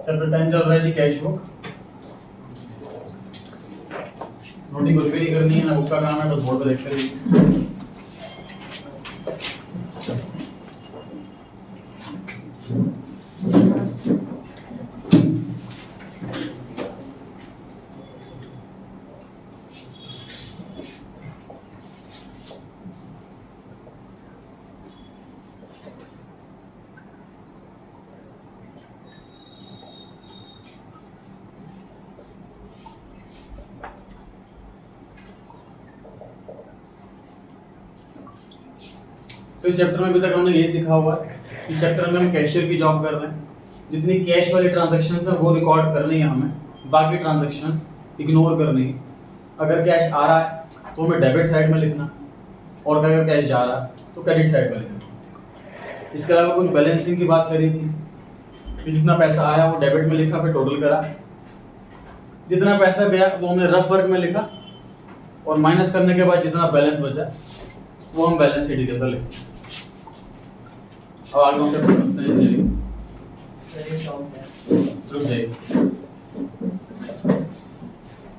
Chapter 10 चल रहा है जी कैश बुक। नोटिंग कुछ भी नहीं करनी है ना, बुक का काम है, बस बोर्ड पे देखते रहिए। तो इस चैप्टर में अभी तक हमने ये सीखा हुआ है कि चैप्टर में हम कैशियर की जॉब कर रहे हैं। जितनी कैश वाली ट्रांजैक्शंस है वो रिकॉर्ड करनी है हमें, बाकी ट्रांजैक्शंस इग्नोर करनी है। अगर कैश आ रहा है तो हमें डेबिट साइड में लिखना, और अगर कैश जा रहा है तो क्रेडिट साइड में लिखना। इसके अलावा कुछ बैलेंसिंग की बात करी थी कि जितना पैसा आया वो डेबिट में लिखा, फिर टोटल करा। जितना पैसा गया वो हमने रफ वर्क में लिखा, और माइनस करने के बाद जितना बैलेंस बचा वो हम बैलेंस शीट के अंदर लिखते हैं। अब आगे हमसे समझते हैं जी। रुक जाइए।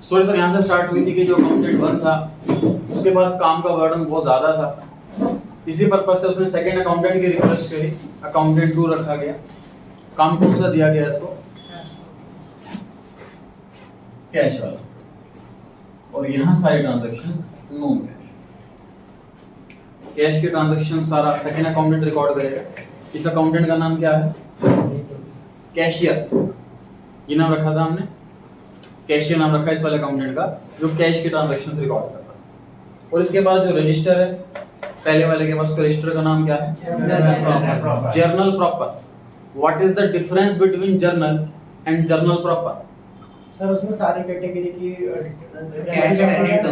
स्टोरी सर यहाँ से स्टार्ट हुई थी कि जो अकाउंटेंट 1 था उसके पास काम का बर्डन बहुत ज़्यादा था। इसी पर्पज से उसने सेकंड अकाउंटेंट की रिक्वेस्ट करी, अकाउंटेंट 2 रखा गया। काम कौन सा दिया गया इसको? कैश वाला। और यहाँ सारी ट्रांजैक्शंस नो कैश। कैश की ट्रांजैक्शन सारा सेकंड अकाउंटेंट रिकॉर्ड करेगा। इस अकाउंटेंट का नाम क्या है? कैशियर। ये नाम रखा था हमने, कैशियर नाम रखा इस वाले अकाउंटेंट का, जो कैश की ट्रांजैक्शंस रिकॉर्ड करता है। और इसके पास जो रजिस्टर है, पहले वाले के पास उसका रजिस्टर का नाम क्या है? Journal proper. What is the difference between journal and journal proper? Sir उसमें सारी कैटेगरी की कैश क्रेडिट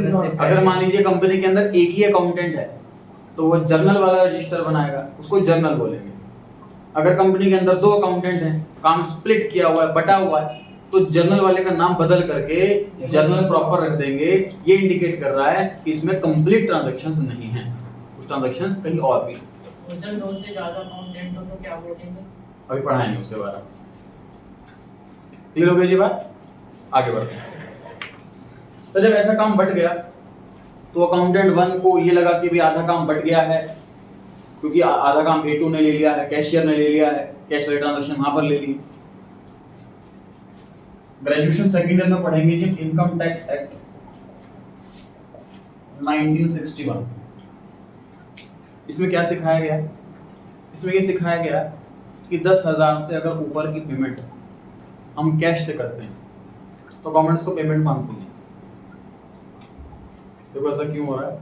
दोनों। अगर मान लीजिए कंपनी के अंदर एक ही अकाउंटेंट है तो वो जर्नल वाला रजिस्टर बनाएगा, उसको जर्नल बोलेंगे। अगर कंपनी के अंदर 2 अकाउंटेंट हैं, काम स्प्लिट किया हुआ है, बटा हुआ है, तो जर्नल वाले का नाम बदल करके जर्नल प्रॉपर रख देंगे। ये इंडिकेट कर रहा है कि इसमें कंप्लीट ट्रांजैक्शंस नहीं है, कुछ ट्रांजैक्शन कहीं और भी। सर 2 से ज्यादा अकाउंटेंट हो तो क्या बोलेंगे? अभी पढ़ाएंगे उसके बारे में। क्लियर हो गई जी बात? आगे बढ़ते हैं। तो जब ऐसा काम बट गया तो अकाउंटेंट 1 को ये लगा कि भी आधा काम बट गया है, क्योंकि आधा काम A2 ने ले लिया है, कैशियर ने ले लिया है, कैश वाली ट्रांजैक्शन वहां पर ले ली। ग्रेजुएशन सेकंड ईयर में पढ़ेंगे जी इनकम टैक्स एक्ट 1961। इसमें क्या सिखाया गया? इसमें ये सिखाया गया कि 10,000 से अगर ऊपर की पेमेंट हम कैश से करते हैं तो गवर्नमेंट को पेमेंट मांगती है। देखो ऐसा क्यों हो रहा है?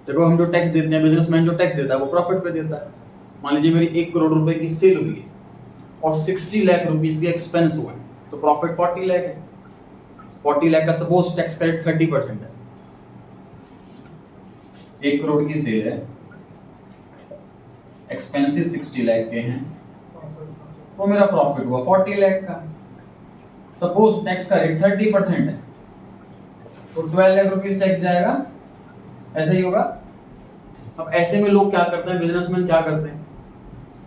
देखो हम जो टैक्स देते हैं, बिजनेसमैन जो टैक्स देता है वो प्रॉफिट पे देता है। मान लीजिए मेरी 1 करोड़ रुपए की सेल हुई है और 60 लाख रुपीस के एक्सपेंस हुए, तो प्रॉफिट 40 लाख है। 40 लाख का सपोज टैक्स करेक्ट 30% है। 1 करोड़ की सेल है, एक्सपेंसेस 60 लाख के हैं, तो मेरा प्रॉफिट हुआ 40 लाख का। सपोज टैक्स का रेट 30% है, तो 12 लाख रुपीस टैक्स जाएगा। ऐसा ही होगा। अब ऐसे में लोग क्या करते हैं, बिजनेसमैन क्या करते हैं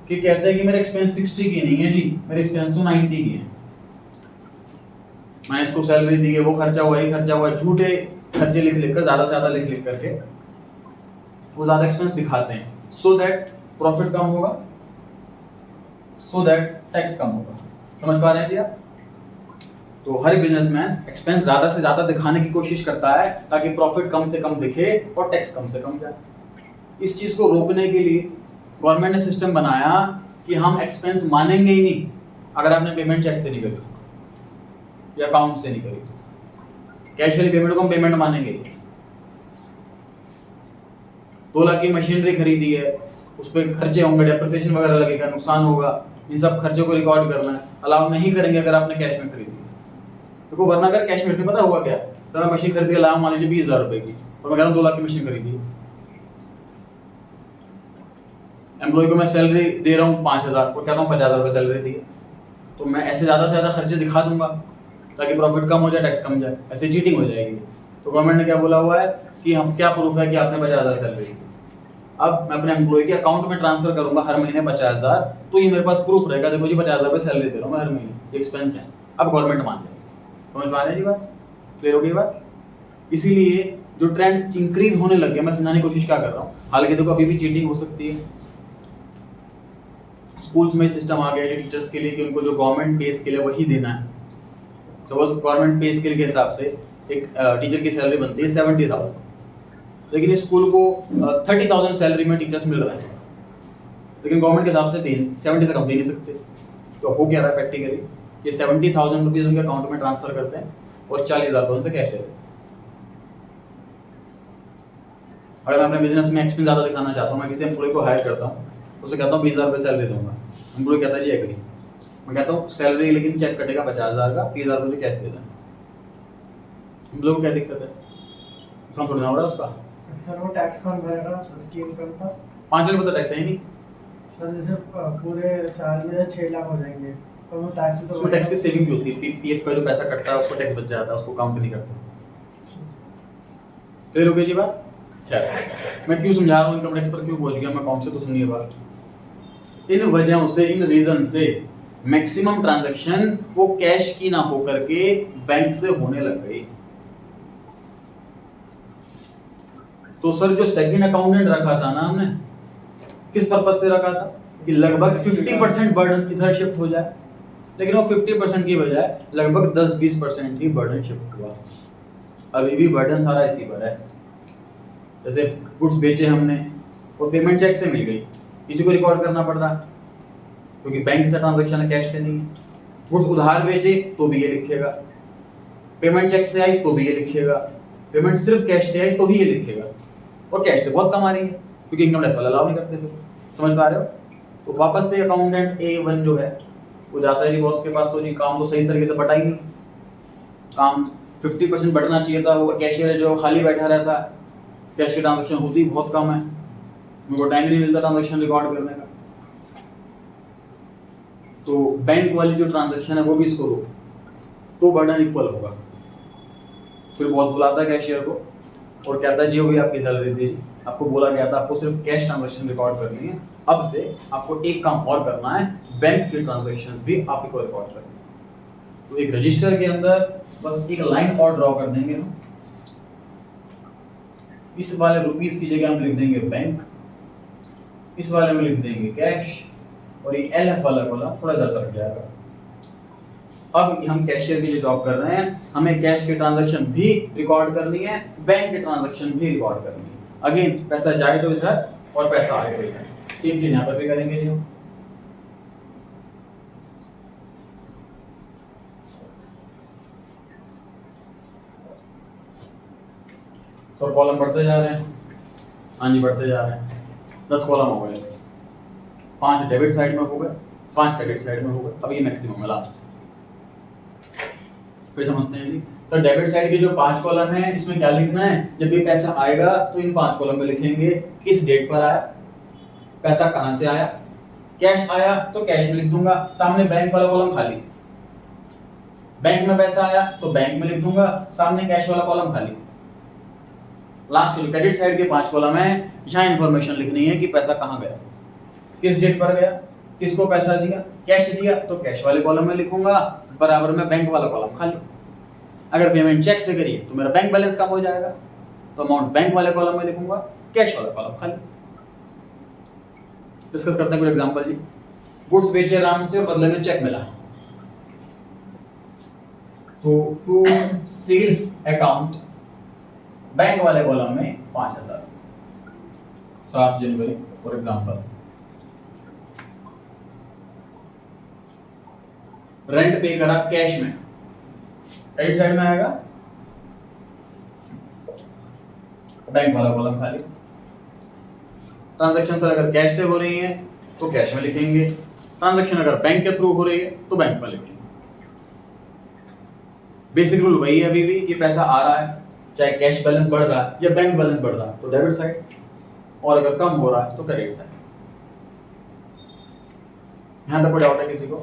कि कहते हैं कि मेरे एक्सपेंस 60 की नहीं है जी, मेरे एक्सपेंस तो 90 की है। मैंने इसको सैलरी दी है, वो खर्चा हुआ, ये खर्चा हुआ, झूठे खर्चे लिख लिख कर, ज्यादा से ज्यादा लिख लिख करके वो ज्यादा एक्सपेंस दिखाते हैं, सो दैट प्रॉफिट कम होगा, सो दैट टैक्स कम होगा। समझ पा रहे हैं जी आप? तो हर बिजनेसमैन एक्सपेंस ज्यादा से ज्यादा दिखाने की कोशिश करता है ताकि प्रॉफिट कम से कम दिखे और टैक्स कम से कम जाए। इस चीज को रोकने के लिए गवर्नमेंट ने सिस्टम बनाया कि हम एक्सपेंस मानेंगे ही नहीं अगर आपने पेमेंट चेक से नहीं करी या अकाउंट से नहीं करी। कैश वाली पेमेंट को हम पेमेंट मानेंगे। 2 लाख की मशीनरी खरीदी है, उस पर खर्चे होंगे, डेप्रिसिएशन वगैरह लगेगा, नुकसान होगा, इन सब खर्चों को रिकॉर्ड करना है। अलाउ नहीं करेंगे अगर आपने कैश में खरीदी। देखो वरना अगर कैश में पता हुआ क्या, तो मैं मशीन खरीद के लाया मान लीजिए 20,000 रुपए की, और मैं कह रहा हूँ 2 लाख की मशीन खरीदी। एम्प्लॉय को मैं सैलरी दे रहा हूँ 5,000 और कहता हूँ 50,000 रुपए सैलरी दी है, तो मैं ऐसे ज्यादा से ज्यादा खर्चे दिखा दूंगा ताकि प्रॉफिट कम हो जाए, टैक्स कम जाए। ऐसे चीटिंग हो जाएगी। तो गवर्नमेंट ने क्या बोला हुआ है कि हम क्या प्रूफ है कि आपने 50,000 सैलरी दी। अब मैं अपने एम्प्लॉय के अकाउंट में ट्रांसफर करूंगा हर महीने 50,000, तो ये मेरे पास प्रूफ रहेगा, देखो जी 50,000 रुपये सैलरी दे रहा हूँ मैं हर महीने, ये एक्सपेंस है। अब गवर्नमेंट मान लेगी। समझ पा रहे हैं जी बात? क्लियर हो गई बात? इसीलिए जो ट्रेंड इंक्रीज होने लग गया, मैं समझाने की कोशिश क्या कर रहा हूँ, हालांकि देखो अभी भी चीटिंग हो सकती है। स्कूल्स में सिस्टम आ गया है टीचर्स के लिए कि उनको जो गवर्नमेंट पे स्केल है वही देना है। सपोज गवर्नमेंट पे स्केल के हिसाब से एक टीचर की सैलरी बनती है 70,000, लेकिन इस स्कूल को 30,000 सैलरी में टीचर्स मिल रहा है, लेकिन गवर्नमेंट के हिसाब से 70 से कम दे नहीं सकते। तो हो क्या रहा है प्रैक्टिकली, ये 70,000 रुपीज उनके अकाउंट में ट्रांसफर करते हैं और 40,000 उनसे कैश ले लेते हैं। अगर मैं अपने बिजनेस में एक्सपेंस ज़्यादा दिखाना चाहता हूँ, मैं किसी एम्प्लॉय को हायर करता हूँ, उसे कहता हूँ 20,000 रुपये सैलरी दूंगा, एम्प्लॉय कहता है जी एग्री। मैं कहता हूँ सैलरी लेकिन चेक कटेगा 50,000 का, 30,000 रुपये कैश दे देना। एम्प्लॉय को क्या दिक्कत है? उसका थोड़ी ना हो रहा है उसका। सर वो टैक्स कौन भरेगा उसकी इनकम का? 5 लाख तो टैक्स है ही नहीं। सर जैसे पूरे साल में 6 लाख हो जाएंगे तो वो टैक्स तो उसमें टैक्स की सेविंग भी होती है, पीएफ का जो पैसा कटता है उसको टैक्स बच जाता है, उसको काउंट नहीं करते। क्लियर हो गई जी बात? खैर, मैं क्यों समझा रहा हूँ इनकम टैक्स पर, क्यों पहुंच गया मैं, कौन से तो सुनिए बात। इन वजहों से, इन रीजन से मैक्सिमम ट्रांजैक्शन वो कैश की ना होकर के बैंक से होने लग गई। तो सर जो सेकंड अकाउंटेंट रखा था ना हमने, किस पर्पस से रखा था कि लगभग 50% बर्डन इधर शिफ्ट हो जाए, लेकिन वो 50% की बजाय लगभग 10-20% ही बर्डन शिफ्ट हुआ। अभी भी बर्डन सारा इसी पर है। जैसे गुड्स बेचे हमने, वो पेमेंट चेक से मिल गई, इसी को रिकॉर्ड करना पड़ रहा क्योंकि बैंक से ट्रांजैक्शन है, कैश से नहीं है। गुड्स उधार बेचे तो भी ये लिखेगा, पेमेंट चेक से आई तो भी ये लिखेगा, पेमेंट सिर्फ कैश से आई तो भी ये लिखेगा, और कैश से बहुत कम आ रही है क्योंकि इनकम टैक्स वाला अलाउ नहीं करते थे। समझ पा रहे हो? तो वापस से अकाउंटेंट A1 जो है वो जाता है जी बॉस के पास, तो जी काम तो सही तरीके से बटा ही नहीं, काम 50% बढ़ना चाहिए था, वो कैशियर है जो खाली बैठा रहता है, कैश की ट्रांजैक्शन होती बहुत कम है, उनको टाइम नहीं मिलता ट्रांजैक्शन रिकॉर्ड करने का। तो बैंक वाली जो ट्रांजैक्शन है वो भी इसको लो तो बर्डन इक्वल होगा। फिर बॉस बुलाता है कैशियर को और कहता है जी हो गई आपकी सैलरी दीजिए, आपको बोला गया था आपको सिर्फ कैश ट्रांजैक्शन रिकॉर्ड करनी है, अब से आपको एक काम और करना है, बैंक के ट्रांजैक्शंस भी आप को रिकॉर्ड करनी है। तो एक रजिस्टर के अंदर बस एक लाइन और ड्रॉ कर देंगे हम, इस वाले रुपीस की जगह हम लिख देंगे बैंक, इस वाले में लिख देंगे कैश, और ये LF वाला कॉलम थोड़ा इधर सरक जाएगा। अब हम कैशियर की जो जॉब कर रहे हैं, हमें कैश के ट्रांजैक्शन भी रिकॉर्ड करनी है, बैंक के ट्रांजैक्शन भी रिकॉर्ड करनी है। अगेन पैसा जाए तो इधर और पैसा आए तो इधर, सेम चीज यहाँ पर भी करेंगे जी। सर कॉलम बढ़ते जा रहे हैं, हाँ जी बढ़ते जा रहे हैं, 10 कॉलम हो गए, 5 डेबिट साइड में हो गए, 5 क्रेडिट साइड में हो गए, अब ये मैक्सिमम है लास्ट। फिर समझते हैं जी सर, डेबिट साइड के जो 5 कॉलम है इसमें क्या लिखना है, जब भी पैसा आएगा तो इन 5 कॉलम में लिखेंगे किस डेट पर आया, पैसा कहां से आया, कैश आया तो कैश में लिख दूंगा, सामने बैंक वाला कॉलम खाली, बैंक में पैसा आया तो बैंक में लिख दूंगा, सामने कैश वाला कॉलम खाली। लास्ट जो क्रेडिट साइड के 5 कॉलम है, यहाँ इंफॉर्मेशन लिखनी है कि पैसा कहां गया, किस डेट पर गया, किसको पैसा दिया, कैश दिया तो कैश वाले कॉलम में लिखूंगा, बराबर में बैंक वाला कॉलम खाली। अगर पेमेंट चेक से करिए तो मेरा बैंक बैलेंस कम हो जाएगा, तो अमाउंट बैंक वाले कॉलम में लिखूंगा, कैश वाला कॉलम खाली। डिस्कस करते हैं कुछ एग्जांपल जी। गुड्स बेचे राम से और बदले में चेक मिला, तो टू सेल्स अकाउंट बैंक वाले कॉलम में 5,000, 7 जनवरी फॉर एग्जांपल। रेंट पे करा कैश में, क्रेडिट साइड में आएगा, बैंक वाला कॉलम खाली। ट्रांजैक्शन सर अगर कैश से हो रही है तो कैश में लिखेंगे, ट्रांजैक्शन अगर बैंक के थ्रू हो रही है तो बैंक में लिखेंगे। बेसिक रूल वही है अभी भी कि पैसा आ रहा है, चाहे कैश बैलेंस बढ़ रहा है या बैंक बैलेंस बढ़ रहा है तो डेबिट साइड, और अगर कम हो रहा है तो क्रेडिट साइड। यहां तक कोई डाउट है किसी को?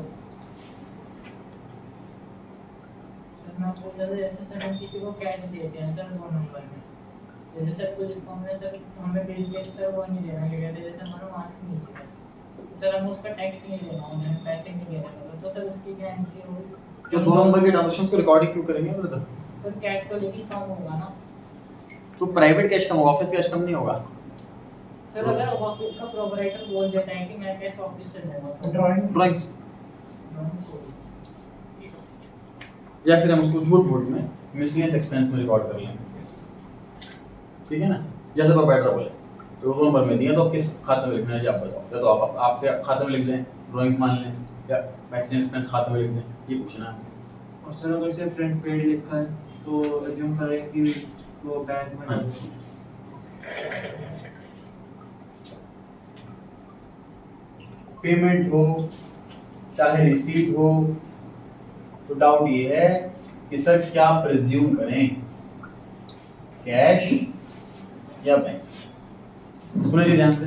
सर मैं पूछ रहा था, जैसे सर हम किसी को कैश देते हैं सर 2 नंबर में, जैसे सर पुलिस को हमने सर हमें बिल के सर वो नहीं देना, क्या कहते हैं, जैसे हमारा मास्क नहीं चाहिए तो सर हमें उसका टैक्स नहीं देना, हमें पैसे नहीं देना, तो सर उसकी क्या एंट्री होगी? तो 2 नंबर के ट्रांजैक्शंस को रिकॉर्ड क्यों करेंगे ब्रदर? सर कैश तो लेकिन कम होगा ना तो प्राइवेट कैश कम होगा, ऑफिस कैश कम नहीं होगा। सर। अगर ऑफिस का प्रोपराइटर बोल देता है कि मैं कैश ऑफिस से दूंगा ड्राइंग ड्राइंग्स या फिर हम उसको झूठ बोल में मिसलेनियस एक्सपेंस में रिकॉर्ड कर लेंगे, ठीक है ना। जैसे प्रोपराइटर बोले तो 2 नंबर में दिए तो किस खाते में लिखना है जी आप बताओ, या तो आप आपके खाते में लिख दें, ड्राइंग्स मान लें, या मिसलेनियस एक्सपेंस खाते में लिख दें, ये पूछना है। और सर अगर से फ्रंट पेड लिखा है तो अज्यूम करें कि वो बैंक में डाल दें। पेमेंट हो चाहे रिसीट हो, तो डाउट ये है कि सर क्या प्रिज्यूम करें, कैश या बैंक। सुनिए जी ध्यान से,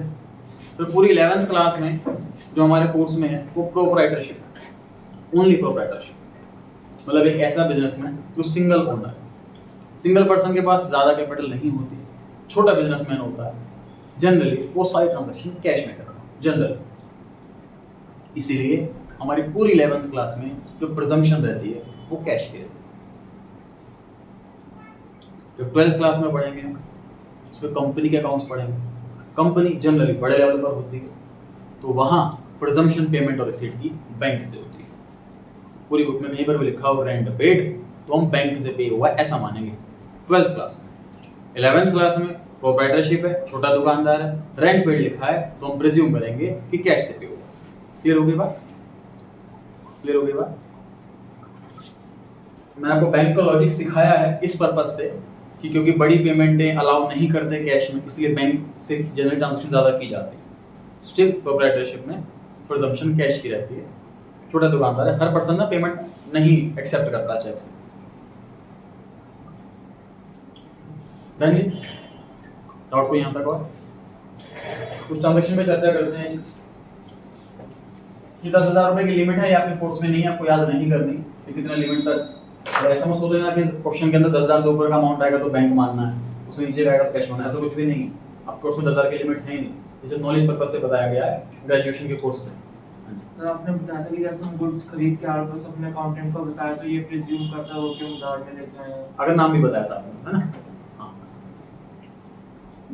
तो पूरी 11th क्लास में जो हमारे कोर्स में है वो प्रोप्राइटरशिप है, ओनली प्रोप्राइटरशिप, मतलब एक ऐसा बिजनेसमैन जो सिंगल ओनर है, सिंगल पर्सन के पास ज़्यादा कैपिटल नहीं होती, छोटा बिजनेसमैन होता है, जनरली वो सारी ट्रांजैक्शन कैश में करता है जनरली। इसीलिए हमारी पूरी 11th क्लास में जो प्रिजम्पशन रहती है वो कैश की रहती है। जब 12th क्लास में पढ़ेंगे उसमें कंपनी के अकाउंट्स पढ़ेंगे, कंपनी जनरली बड़े लेवल पर होती है तो वहाँ प्रिजम्पशन पेमेंट और रिसीट की बैंक से होती है। पूरी बुक में कहीं पर भी लिखा हो रेंट पेड तो हम बैंक से पे हुआ ऐसा मानेंगे 12th क्लास में। 11th क्लास में प्रोप्राइटरशिप है, छोटा दुकानदार है, रेंट पेड लिखा है तो हम प्रिज्यूम करेंगे कि कैश से पे होगा। क्लियर होगी बात? क्लियर होगी बात? मैंने आपको बैंक का लॉजिक सिखाया है इस पर्पस से कि क्योंकि बड़ी पेमेंटें अलाउ नहीं करते कैश में, इसलिए बैंक से जनरल ट्रांजैक्शन ज़्यादा की जाती है। स्टिल प्रोप्राइटरशिप में प्रिजम्पशन कैश की रहती है। छोटा दुकानदार है, हर पर्सन ना पेमेंट नहीं एक्सेप्ट करता चेक से। डन जी? डाउट को यहाँ तक और कुछ ट्रांजैक्शन पे चर्चा करते हैं कि 10,000 रुपए की लिमिट है, ये आपके कोर्स में नहीं है, आपको याद नहीं करनी कि कितना लिमिट तक। और ऐसा मत सोच लेना कि क्वेश्चन के अंदर 10,000 से ऊपर का अमाउंट आएगा तो बैंक मानना है, उससे नीचे आएगा तो कैश मानना है, ऐसा कुछ भी नहीं है। आपके कोर्स में 10,000 की लिमिट है ही नहीं, इसे नॉलेज पर्पस से बताया गया है ग्रेजुएशन के कोर्स से। सर आपने बताया था कि जैसे हम गुड्स खरीद के आर पास अपने अकाउंटेंट को बताया तो ये प्रिज्यूम करता हो कि हम उधार में लेके आए हैं। अगर नाम भी बताया साहब ने, है ना? हाँ,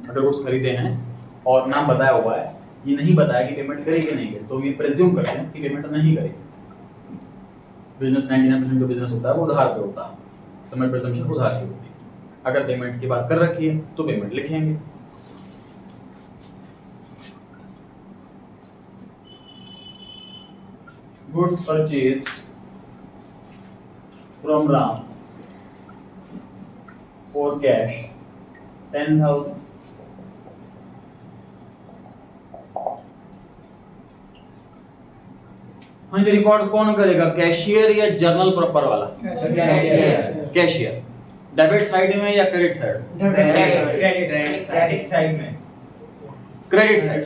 अगर गुड्स खरीदे हैं और नाम बताया हुआ है, ये नहीं बताया कि पेमेंट करी कि नहीं करी, तो ये प्रिज्यूम करते हैं कि पेमेंट नहीं करी। बिजनेस 99% जो बिजनेस होता है वो उधार पे होता है, समय प्रिजम्पशन उधार की होती है। अगर पेमेंट की बात कर रखी है तो पेमेंट लिखेंगे। Goods purchased from Ram for cash 10,000 हाँ जी, रिकॉर्ड कौन करेगा, कैशियर या जर्नल प्रॉपर वाला? कैशियर। डेबिट साइड में या क्रेडिट साइड? क्रेडिट साइड में। क्रेडिट साइड,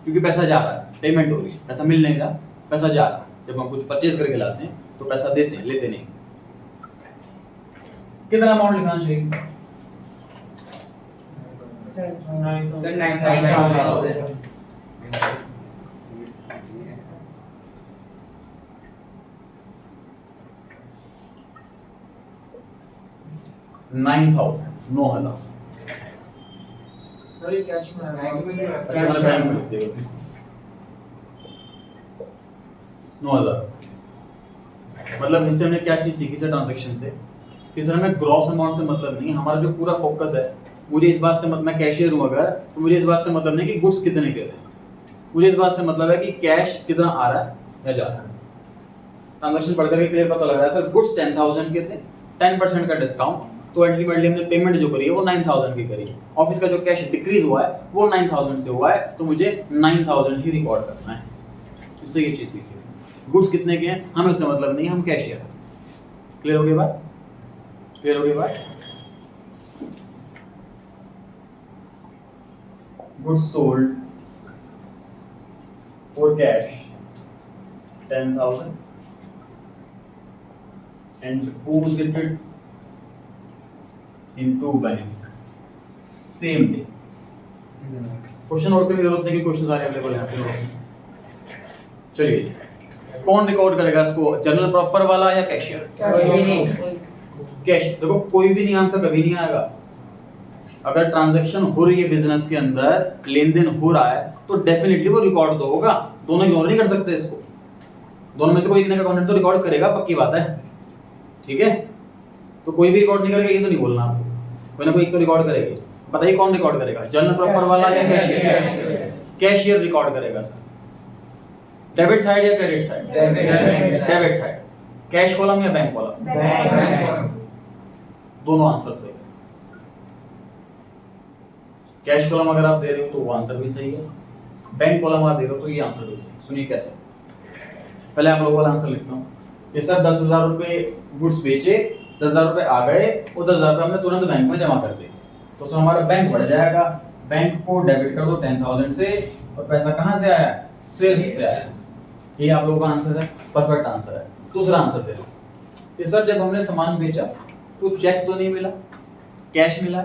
क्योंकि पैसा जा रहा है, पेमेंट हो रही है, पैसा मिल नहीं रहा, पैसा जा रहा है। जब हम कुछ परचेज करके लाते हैं तो पैसा देते हैं, लेते नहीं। कितना अमाउंट लिखना चाहिए? सर 9,000। 9,000 सर ये कैश में आएगा। अच्छा, मैंने बैंक में लिख दिया 9,000। मतलब इससे हमने क्या चीज सीखी सर ट्रांजैक्शन से कि सर हमें ग्रॉस अमाउंट से मतलब नहीं, हमारा जो पूरा फोकस है, मुझे इस बात से मतलब, मैं कैशियर हूँ अगर, तो मुझे इस बात से मतलब नहीं कि गुड्स कितने के थे, मुझे इस बात से मतलब है कि कैश कितना आ रहा है या जा रहा है। ट्रांजैक्शन पढ़ करके क्लियर पता लग रहा है सर गुड्स 10,000 के थे, 10% का डिस्काउंट, तो अल्टीमेटली हमने पेमेंट जो करी है वो 9,000 की करी है। ऑफिस का जो कैश डिक्रीज हुआ है वो 9,000 से हुआ है, तो मुझे 9,000 ही रिकॉर्ड करना है। इससे ये चीज सीखी, गुड्स कितने के हैं हमें उससे मतलब नहीं, हम कैशियर। क्लियर हो गई बात? क्लियर हो गई बात? Goods sold for cash 10,000 and deposited into bank same day. Question note करने की जरूरत नहीं कि क्वेश्चन सारे अवेलेबल हैं आपके। चलिए, कौन रिकॉर्ड करेगा इसको, जनरल प्रॉपर वाला या कैशियर? कैश। देखो कोई भी नहीं आंसर कभी नहीं आएगा। अगर ट्रांजैक्शन हो रही है बिजनेस के अंदर, लेन देन हो रहा है, तो डेफिनेटली वो रिकॉर्ड तो होगा। दोनों इग्नोर नहीं कर सकते इसको, दोनों में से कोई एक का कंटेंट तो रिकॉर्ड करेगा, पक्की बात है, ठीक है। तो कोई भी रिकॉर्ड नहीं करेगा ये तो नहीं बोलना आपको, कोई ना कोई एक तो रिकॉर्ड करेगी। बताइए कौन रिकॉर्ड करेगा, जनरल प्रॉपर वाला या कैशियर? कैशियर रिकॉर्ड करेगा सर। डेबिट साइड या credit side? Debit side. Cash column या बैंक कॉलम? दोनों आंसर सही है। कैश कॉलम अगर आप दे रहे हो तो वो आंसर भी सही है, बैंक कॉलम आप दे रहे हो तो ये आंसर भी सही है। सुनिए कैसे, पहले आप लोगों वाला आंसर लिखता हूँ कि सर 10,000 रुपए गुड्स बेचे, 10,000 रुपए आ गए और 10,000 रुपए हमने तुरंत बैंक में जमा कर दिए, तो सर हमारा बैंक बढ़ जाएगा। बैंक को डेबिट कर दो 10,000 से, और पैसा कहाँ से आया? सेल्स से आया। ये आप लोगों का आंसर है, परफेक्ट आंसर है। दूसरा आंसर दे दो कि सर जब हमने सामान बेचा तो चेक तो नहीं मिला, कैश मिला।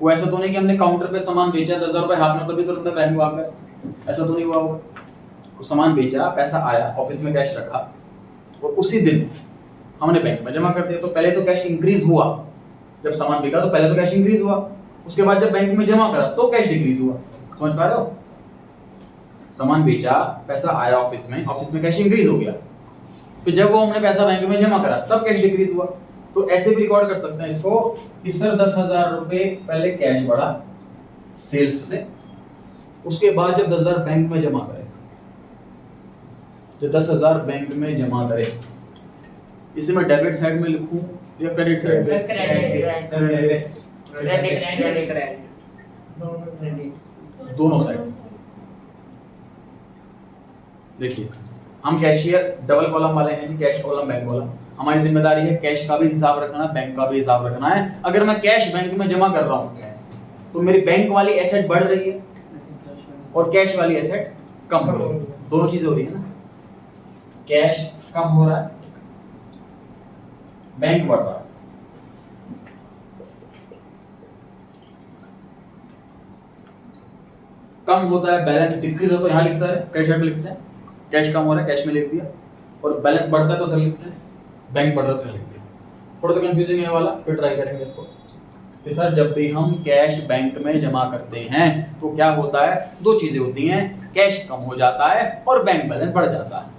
वो ऐसा तो नहीं कि हमने काउंटर पे सामान बेचा, 10,000 रुपए हाथ में तभी तुरंत बैंक में आ गए, ऐसा तो नहीं हुआ होगा। तो सामान बेचा, पैसा आया, ऑफिस में कैश रखा और उसी दिन हमने बैंक में जमा कर दिया। तो पहले तो कैश इंक्रीज हुआ, जब सामान बिका तो पहले तो कैश इंक्रीज हुआ, उसके बाद जब बैंक में जमा करा तो कैश डिक्रीज हुआ। समझ पा रहे हो? सामान बेचा, पैसा आया ऑफिस में कैश इंक्रीज हो गया, फिर जब वो हमने पैसा बैंक में जमा करा तब कैश डिक्रीज हुआ। तो ऐसे भी रिकॉर्ड कर सकते हैं इसको कि सर 10,000 रुपए पहले कैश बढ़ा सेल्स से, उसके बाद जब 10,000 बैंक में जमा करे, जब 10,000 बैंक में जमा करे, इसे मैं डेबिट साइड में लिखूं या क्रेडिट साइड में? दोनों साइड। देखिए हम कैशियर डबल कॉलम वाले हैं, कैश कॉलम बैंक कॉलम। हमारी जिम्मेदारी है कैश का भी हिसाब रखना, बैंक का भी हिसाब रखना है। अगर मैं कैश बैंक में जमा कर रहा हूं तो मेरी बैंक वाली एसेट बढ़ रही है और कैश वाली एसेट कम हो रही है, दोनों चीजें हो रही है ना। कैश कम हो रहा है, बैंक बढ़ रहा है। कम होता है, बैलेंस डिक्रीज होता है, यहां लिखता है क्रेडिट साइड में लिखते हैं। कैश कम हो रहा है, कैश में लिख दिया, और बैलेंस बढ़ता है तो उधर लिखते हैं, बैंक बढ़ रहा है तो लिख दिया। थोड़ा सा कंफ्यूजिंग है वाला, फिर ट्राई करेंगे इसको। कि सर जब भी हम कैश बैंक में जमा करते हैं तो क्या होता है, दो चीजें होती हैं, कैश कम हो जाता है और बैंक बैलेंस बढ़ जाता है।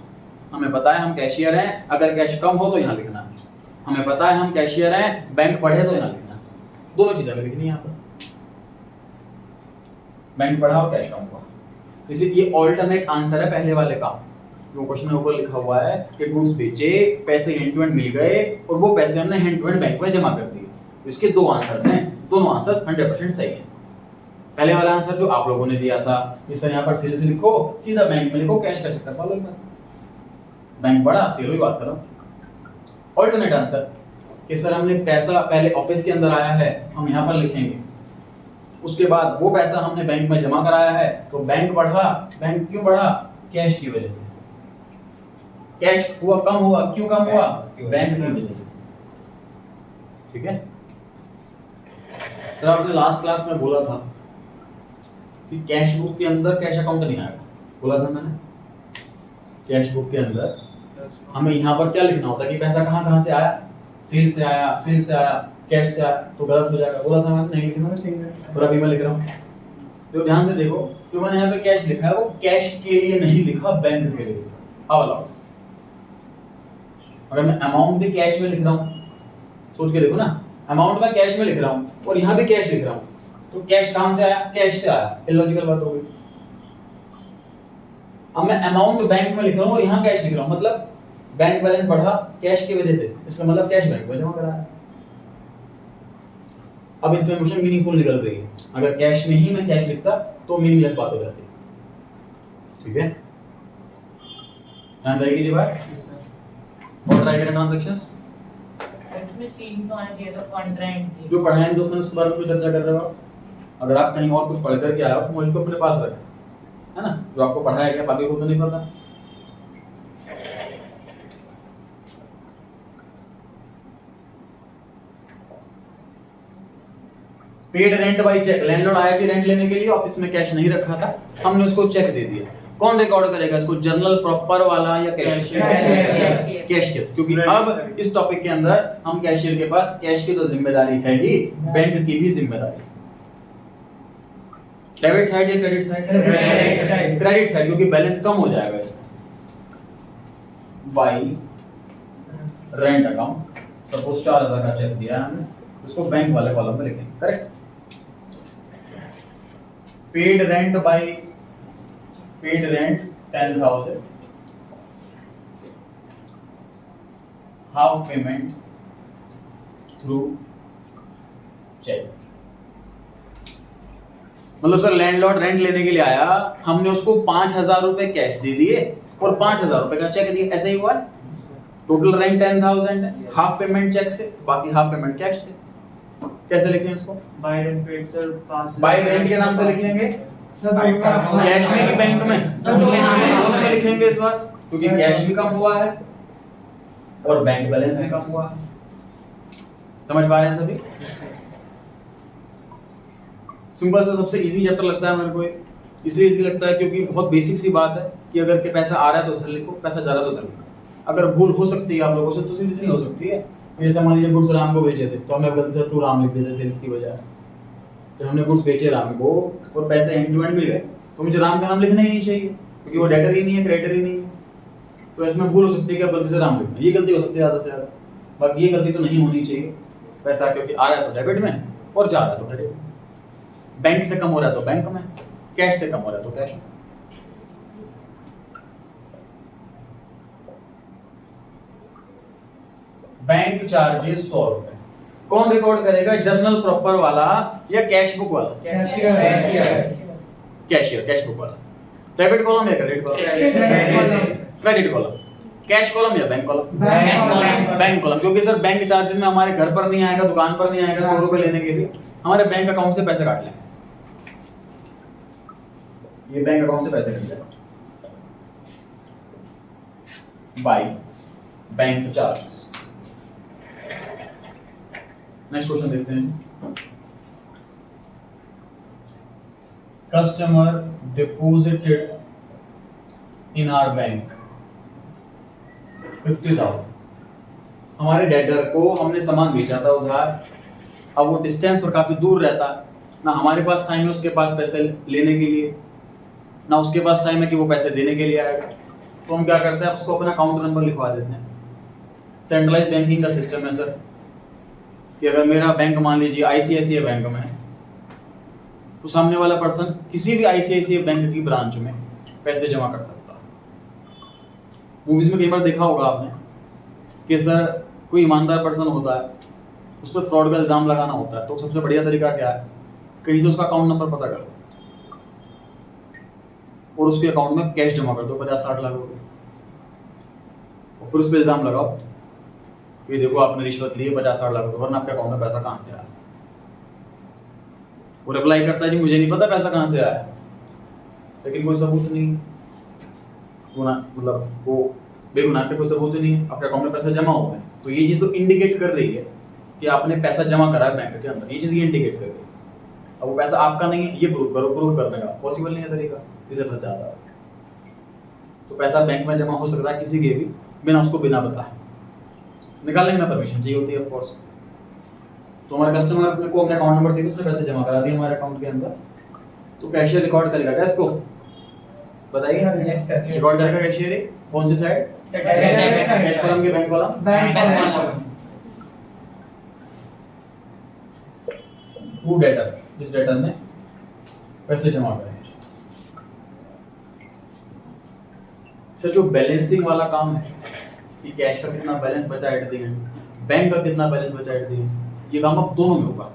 हमें पता है हम कैशियर हैं, अगर कैश कम हो तो यहाँ लिखना है। हमें पता है हम कैशियर हैं, बैंक बढ़े तो यहाँ लिखना है। दोनों चीजें लिखनी है यहाँ पर, बैंक बढ़ा और कैश कम हुआ। इसी ये ऑल्टरनेट आंसर है पहले वाले का, जो क्वेश्चन में ऊपर लिखा हुआ है कि गुड्स बेचे, पैसे हैंड टू हैंड मिल गए और वो पैसे हमने हैंड टू हैंड बैंक में जमा कर दिए। इसके दो आंसर्स हैं, दोनों आंसर्स 100% सही हैं। पहले वाला आंसर जो आप लोगों ने दिया था, इस तरह यहाँ पर सेल्स लिखो, सीधा बैंक में लिखो, कैश का चक्कर पालो, बैंक बढ़ा सेल हुई, बात करो। ऑल्टरनेट आंसर कि सर हमने पैसा पहले ऑफिस के अंदर आया है, हम यहाँ पर लिखेंगे, उसके बाद वो पैसा हमने बैंक में जमा कराया है तो बैंक बढ़ा। बैंक क्यों बढ़ा? कैश की वजह से। कैश हुआ कम हुआ, क्यों कम हुआ? बैंक की वजह से। ठीक है। तो आपने लास्ट क्लास में बोला था कि कैश बुक के अंदर कैश अकाउंट नहीं आएगा, बोला था मैंने। कैश बुक के अंदर हमें यहाँ पर क्या लिखना होता है कि पैसा कहाँ कहाँ से आया, सेल से आया, सेल से आया, कैश से आया, तो गलत हो जाएगा। बोला था मैंने, नहीं लिखा मैंने, और अभी मैं लिख रहा हूँ। तो ध्यान से देखो, जो मैंने यहाँ पे कैश लिखा है वो कैश के लिए नहीं लिखा, बैंक के लिए लिखा। अब लाओ, अगर मैं अमाउंट भी कैश में लिख रहा हूँ, सोच के देखो ना, अमाउंट मैं कैश में लिख रहा हूँ और यहाँ भी कैश लिख रहा हूँ, तो कैश कहाँ से आया? कैश से आया। इलॉजिकल बात हो गई। अब मैं अमाउंट बैंक में लिख रहा हूँ और यहाँ कैश लिख रहा हूँ, मतलब बैंक बैलेंस बढ़ा कैश की वजह से, इसका मतलब कैश बैंक में जमा कराया। अब इन्फॉर्मेशन मीनिंगफुल निकल रही है। अगर कैश में ही मैं कैश लिखता तो मीनिंगलेस बात हो जाती। ठीक है, ध्यान रहेगी जी बात। और ट्राई करें ट्रांजैक्शंस। इसमें सीन तो आना चाहिए था, कॉन्ट्रैक्ट जो पढ़ाए हैं दोस्तों उसके बारे में चर्चा कर रहे हो आप। अगर आप कहीं और कुछ पढ़ करके आए हो तो मुझको अपने पास रखें, है ना। जो आपको पढ़ाया गया बाकी को तो नहीं पता। Paid rent by cheque, landlord आया थी रेंट लेने के लिए, ऑफिस में कैश नहीं रखा था, हमने उसको चेक दे दिया। कौन रिकॉर्ड करेगा इसको, जर्नल प्रॉपर वाला या कैशियर? कैशियर, क्योंकि अब इस टॉपिक के अंदर हम कैशियर के पास कैश की तो जिम्मेदारी है ही, बैंक की भी जिम्मेदारी। डेबिट साइड या क्रेडिट साइड? क्रेडिट साइड, क्योंकि बैलेंस कम हो जाएगा इसमें। बाय रेंट अकाउंट, सपोज 4000 का चेक दिया है हमने, उसको बैंक वाले कॉलम में लिखेंगे, correct. Paid rent by, paid rent 10,000, half payment through cheque. मतलब सर लैंडलॉर्ड रेंट लेने के लिए आया, हमने उसको 5,000 रुपए कैश दे दिए और 5,000 रुपए का चेक दिया, ऐसा ही हुआ। टोटल रेंट 10,000 है, हाफ पेमेंट चेक से, बाकी हाफ पेमेंट कैश से। कैसे लिखें इसको? Bye rent paid sir 5 bye rent के नाम से लिखेंगे, कैश में कि बैंक में? दोनों में लिखेंगे इस बार, क्योंकि कैश भी कम हुआ है और बैंक बैलेंस भी कम हुआ है। समझ पा रहे हैं सभी? सिंपल सा सबसे इजी चैप्टर लगता है मेरे को, इसलिए इजी लगता है क्योंकि बहुत बेसिक सी बात है कि अगर के पैसा आ रहा है तो उधर लिखो, पैसा जा रहा है तो उधर लिखो। अगर भूल हो सकती है आप लोगों से तो सिर्फ इतनी हो सकती है, जैसे मान लीजिए गुड्स राम को भेजे थे तो हमने गलती से टू राम लिख दिया सेल्स की बजाय, तो हमने गुड्स बेचे राम को और पैसे एंड टू एंड मिल गए, तो मुझे राम का नाम लिखना ही नहीं चाहिए क्योंकि वो डेटर ही नहीं है, क्रेडिटर ही नहीं है। तो इसमें भूल हो सकती है कि आप गलती से राम लिखना, ये गलती हो सकती है ज़्यादा से ज़्यादा, बाकी ये गलती तो नहीं होनी चाहिए। पैसा क्योंकि आ रहा है तो डेबिट में और जा रहा है तो क्रेडिट में, बैंक से कम हो रहा है तो बैंक में, कैश से कम हो रहा है तो कैश में। बैंक चार्जेस 100 रुपए, कौन रिकॉर्ड करेगा, जर्नल प्रॉपर वाला या कैश बुक वाला? कैशियर, कैश बुक वाला। डेबिट कॉलम या credit column? Credit column. Cash column या बैंक कॉलम? बैंक कॉलम, क्योंकि सर बैंक चार्जेस में हमारे घर पर नहीं आएगा, दुकान पर नहीं आएगा 100 रुपए लेने के लिए, हमारे बैंक अकाउंट से पैसे काट लेंगे, ये बैंक अकाउंट से पैसे कट जाएगा। By bank charges. Next question देखते हैं। Customer deposited in our bank 50,000, हमारे डेटर को हमने सामान बेचा था उधार, अब वो डिस्टेंस पर काफी दूर रहता, ना हमारे पास टाइम है उसके पास पैसे लेने के लिए, ना उसके पास टाइम है कि वो पैसे देने के लिए आएगा, तो हम क्या करते हैं, उसको अपना अकाउंट नंबर लिखवा देते हैं। सेंट्रलाइज बैंकिंग का सिस्टम है सर कि अगर मेरा बैंक मान लीजिए ICICI बैंक में है तो सामने वाला पर्सन किसी भी ICICI बैंक की ब्रांच में पैसे जमा कर सकता है। मूवीज में कई बार देखा होगा आपने कि सर कोई ईमानदार पर्सन होता है, उस पर फ्रॉड का इल्जाम लगाना होता है, तो सबसे बढ़िया तरीका क्या है, कहीं से उसका अकाउंट नंबर पता करो और उसके अकाउंट में कैश जमा कर दो 50-60 लाख रुपए, और फिर उस पर इल्जाम लगाओ कि देखो आपने रिश्वत ली है 50-60 लाख रुपए, वरना आपके अकाउंट में पैसा कहाँ से आया। वो रिप्लाई करता है जी मुझे नहीं पता पैसा कहाँ से आया, लेकिन कोई सबूत नहीं, मतलब वो बेगुनाह से कोई सबूत नहीं है, आपके अकाउंट में पैसा जमा हुआ है, तो ये चीज़ तो इंडिकेट कर रही है कि आपने पैसा जमा करा है बैंक के अंदर, ये चीज़ ये इंडिकेट कर रही है। अब वो पैसा आपका नहीं है, ये प्रूफ करो, प्रूफ करने का पॉसिबल नहीं है तरीका, इसे फंस जाता है। तो पैसा बैंक में जमा हो सकता है किसी के भी बिना उसको बिना बताए, निकालने में परमिशन चाहिए होती है ऑफ कोर्स। तो हमारे कस्टमर को अपने अकाउंट नंबर देकर उसने पैसे जमा करा दिए हमारे अकाउंट के अंदर, तो कैशियर रिकॉर्ड करेगा क्या इसको, बताइए? यस सर, रिकॉर्ड करेगा कैशियर, कौन सी साइड? कैश कॉलम के बैंक कॉलम? टू डेटर, जिस डेटर ने पैसे जमा करे। सर जो बैलेंसिंग वाला काम है कि कैश का कितना बैलेंस बचा एट द एंड, बैंक का कितना बैलेंस बचा एट द एंड, ये काम अब दोनों में होगा।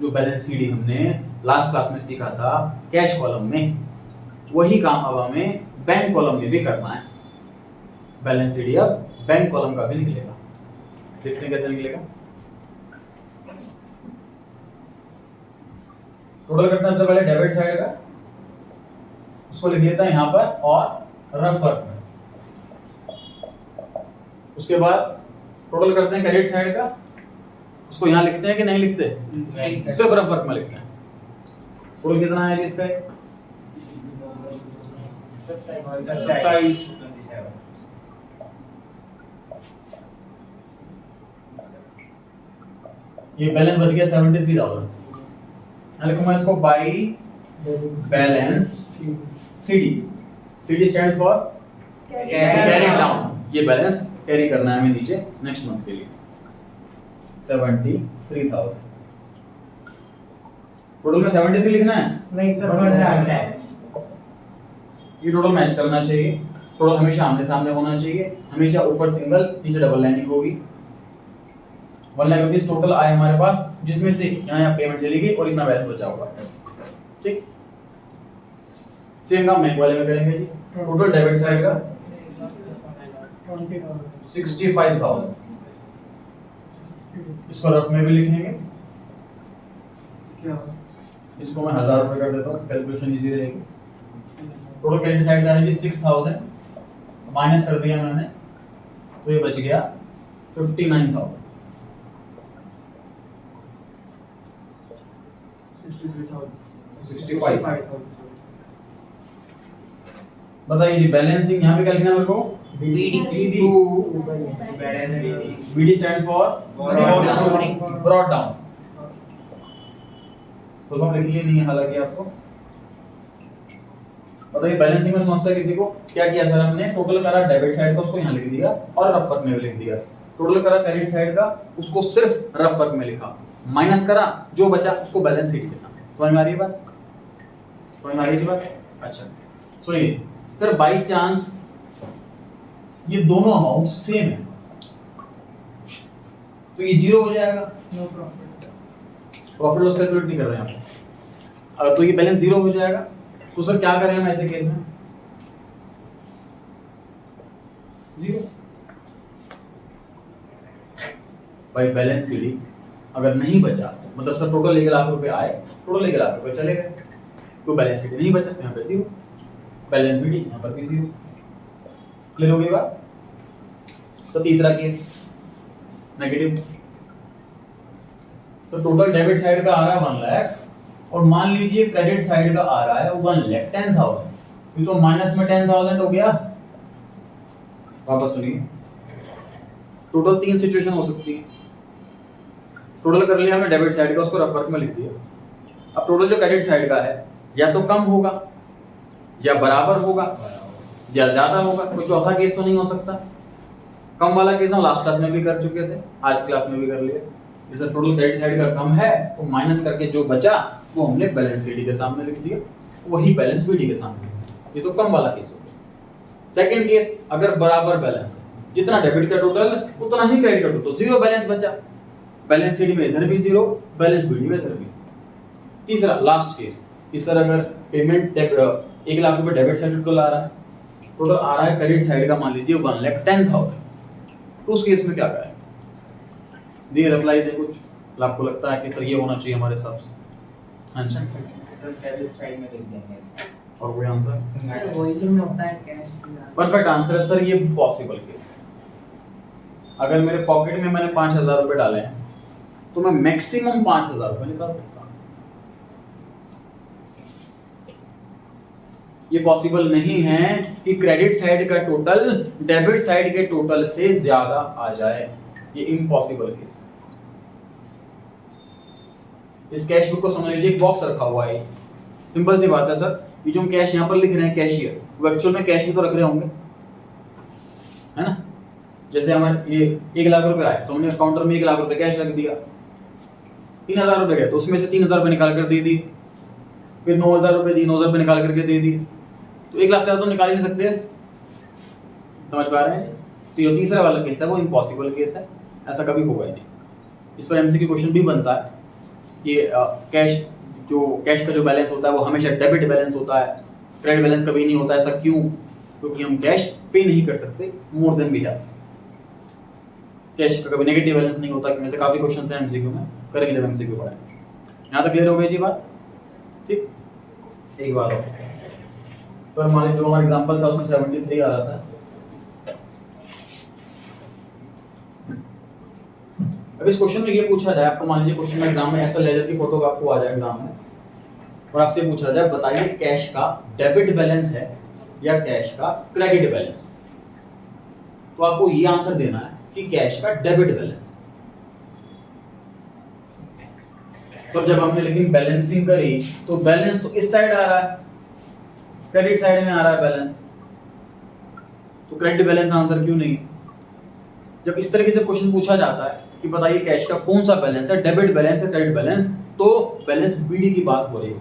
जो बैलेंस सीडी हमने लास्ट क्लास में सीखा था कैश कॉलम में, वही काम अब हमें बैंक कॉलम में भी करना है। बैलेंस सीडी अब बैंक कॉलम का भी निकलेगा, देखते हैं कैसे निकलेगा। टोटल करते हैं सबसे पहले डेबिट साइड का, उसको लिख लेता है यहाँ पर और रफ वर्क में। उसके बाद टोटल करते हैं क्रेडिट साइड का, उसको यहाँ लिखते हैं कि नहीं लिखते? नहीं सर। सिर्फ रफ वर्क में लिखते हैं। टोटल कितना है इसका? 27। ये बैलेंस बच गया 73,000। यहाँ लिखूंगा इसको by balance CD। CD stands for carry down. ये बैलेंस कैरी करना है हमें नीचे नेक्स्ट मंथ के लिए 73,000। टोटल में 73 लिखना है। नहीं सर, बढ़ जाता है। ये टोटल मैच करना चाहिए। टोटल हमेशा आमने सामने होना चाहिए, हमेशा ऊपर सिंगल नीचे डबल लाइनिंग होगी। 1 लाख रुपीस टोटल आए हमारे पास, जिसमें से यहाँ पेमेंट चली गई और इतना बैलेंस बचा हुआ है। ठीक, सेम काम बैंक वाले में करेंगे जी। टोटल डेबिट साइड का 65,000। इसको रफ में भी लिखेंगे। क्या इसको मैं 1000 रुपए कर देता हूँ, कैलकुलेशन इजी रहेगी। टोटल क्रेडिट साइड का है जी 6000, माइनस कर दिया मैंने तो ये बच गया 59,000। 65,000। बताइए जी, बैलेंसिंग यहाँ पे क्या लिखना है मेरे को? BD BD stands for Brought brought down. Full form लिख लिए नहीं है हालांकि आपको। बताइए बैलेंसिंग में समस्या किसी को? क्या किया सर हमने? टोटल करा डेबिट साइड का, उसको यहाँ लिख दिया और रफ वर्क में भी लिख दिया। टोटल करा क्रेडिट साइड का, उसको सिर्फ रफ वर्क में लिखा। माइनस करा, जो बचा उसको बैलेंस शीट के सामने। समझ में आ रही है बात? समझ में आ रही है बात? अच्छा सुनिए सर, बाई चांस ये दोनों अमाउंट सेम है तो ये जीरो हो जाएगा। No profit. Profit loss calculate नहीं कर रहे हैं आप, तो ये बैलेंस जीरो हो जाएगा। तो सर क्या करें हम ऐसे केस में? Zero by balance CD. अगर नहीं बचा मतलब सर टोटल 1 लाख रुपए आए, टोटल 1 लाख रुपए चले गए, तो बैलेंस सीडी नहीं बचा, यहाँ पे जीरो। बैलेंस बीडी यहाँ पर भी जीरो। क्लियर हो गई बात? तो तीसरा केस नेगेटिव। तो टोटल डेबिट साइड का आ रहा है 1 लाख और मान लीजिए क्रेडिट साइड का आ रहा है 1,10,000। ये तो माइनस में 10,000 हो गया। वापस सुनिए, टोटल 3 सिचुएशन हो सकती है। टोटल कर लिया हमने डेबिट साइड का, उसको रफ वर्क में लिख दिया। अब टोटल जो क्रेडिट साइड का है या तो कम होगा या बराबर होगा या ज्यादा होगा। कोई चौथा केस तो नहीं हो सकता। कम वाला केस हम लास्ट क्लास में भी कर चुके थे, आज क्लास में भी कर लिया। जैसे टोटल क्रेडिट साइड का कम है तो माइनस करके जो बचा वो हमने बैलेंस सीडी के सामने लिख दिया, वही बैलेंस बीडी के सामने। ये तो कम वाला केस हो गया। सेकंड केस, अगर बराबर बैलेंस है, जितना डेबिट का टोटल उतना ही क्रेडिट का टोटल, जीरो बैलेंस बचा। बैलेंस सीडी में इधर भी जीरो, बैलेंस बीडी में इधर भी। तीसरा लास्ट केस, इस तरह अगर पेमेंट 1 लाख रुपए डेबिट साइड टोटल आ रहा है, टोटल आ रहा है क्रेडिट साइड का मान लीजिए 1,10,000, तो उस केस में क्या करें? दिए रिप्लाई दे कुछ। आपको लगता है कि सर ये होना चाहिए हमारे हिसाब से? हाँ जी, सर क्रेडिट साइड में लिख देंगे। और कोई आंसर? सर वही नहीं होता है कैश। परफेक्ट आंसर है सर, ये पॉसिबल केस। अगर मेरे पॉकेट में मैंने 5,000 रुपए डाले हैं तो मैं मैक्सिमम 5,000 रुपए निकाल सकता हूँ। ये पॉसिबल नहीं है कि क्रेडिट साइड का टोटल डेबिट साइड के टोटल से ज्यादा आ जाए। ये इम्पॉसिबल केस है। इस कैश बुक को समझ लीजिए, एक बॉक्स रखा हुआ है। सिंपल सी बात है सर, ये जो हम कैश यहाँ पर लिख रहे हैं कैशियर, वो एक्चुअल में कैश भी तो रख रहे होंगे, है ना? जैसे हमारे ये 1 लाख रुपए आए तो हमने काउंटर में 1 लाख रुपए कैश रख दिया। 3,000 रुपए गए तो उसमें से 3,000 रुपए निकाल कर दे दी। फिर 9,000 रुपए दी, 9,000 रुपए निकाल करके दे दी। तो 1 लाख से ज्यादा तो निकाल ही नहीं सकते। समझ पा रहे हैं? तो ये तीसरा वाला केस है वो इम्पॉसिबल केस है, ऐसा कभी होगा ही नहीं। इस पर एमसीक्यू क्वेश्चन भी बनता है कि कैश का जो बैलेंस होता है वो हमेशा डेबिट बैलेंस होता है, क्रेडिट बैलेंस कभी नहीं होता। ऐसा क्यों? क्योंकि हम कैश पे नहीं कर सकते more than we have. Cash का कभी नेगेटिव बैलेंस नहीं होता। में से काफी क्वेश्चंस हैं एमसीक्यू में, करेंगे जब एमसीक्यू पढ़ाएंगे। यहाँ तक क्लियर हो गई जी बात? ठीक, एक बार और सर, हमारे जो हमारा एग्जांपल था उसमें 73 आ रहा था। अब इस क्वेश्चन में ये पूछा जाए, आपको मान लीजिए क्वेश्चन में एग्जाम में ऐसा लेजर की फोटो आपको आ जाए एग्जाम में और आपसे पूछा जाए बताइए कैश का डेबिट बैलेंस है या कैश का क्रेडिट बैलेंस, तो आपको ये आंसर देना है कि कैश का डेबिट बैलेंस। सब जब हमने लेकिन बैलेंसिंग करी तो बैलेंस तो इस साइड आ रहा है, क्रेडिट साइड में आ रहा है बैलेंस, तो क्रेडिट बैलेंस आंसर क्यों नहीं? जब इस तरीके से क्वेश्चन पूछा जाता है कि बताइए कैश का कौन सा बैलेंस है, डेबिट बैलेंस है क्रेडिट बैलेंस, तो बैलेंस बीडी की बात हो रही है,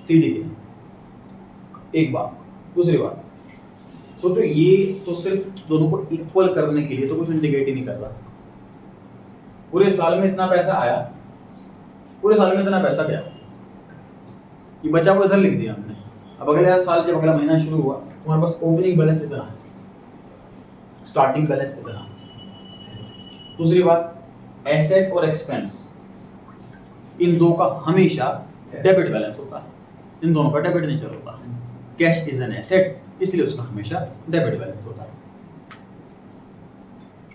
सीडी की। एक बात। दूसरी बात, सोचो ये तो सिर्फ दोनों को इक्वल करने के लिए तो कुछ इंडिकेट ही नहीं कर रहा। पूरे साल में इतना पैसा आया, पूरे साल में इतना पैसा गया, ये बचा हुआ इधर लिख दिया हमने। अब अगले साल जब अगला महीना शुरू हुआ हमारे पास ओपनिंग बैलेंस इतना है, स्टार्टिंग बैलेंस इतना है। दूसरी बात, एसेट और एक्सपेंस इन दो का हमेशा डेबिट बैलेंस होता है, इन दोनों का डेबिट नेचर होता है। कैश इज एन एसेट, इसलिए उसका हमेशा डेबिट बैलेंस होता है।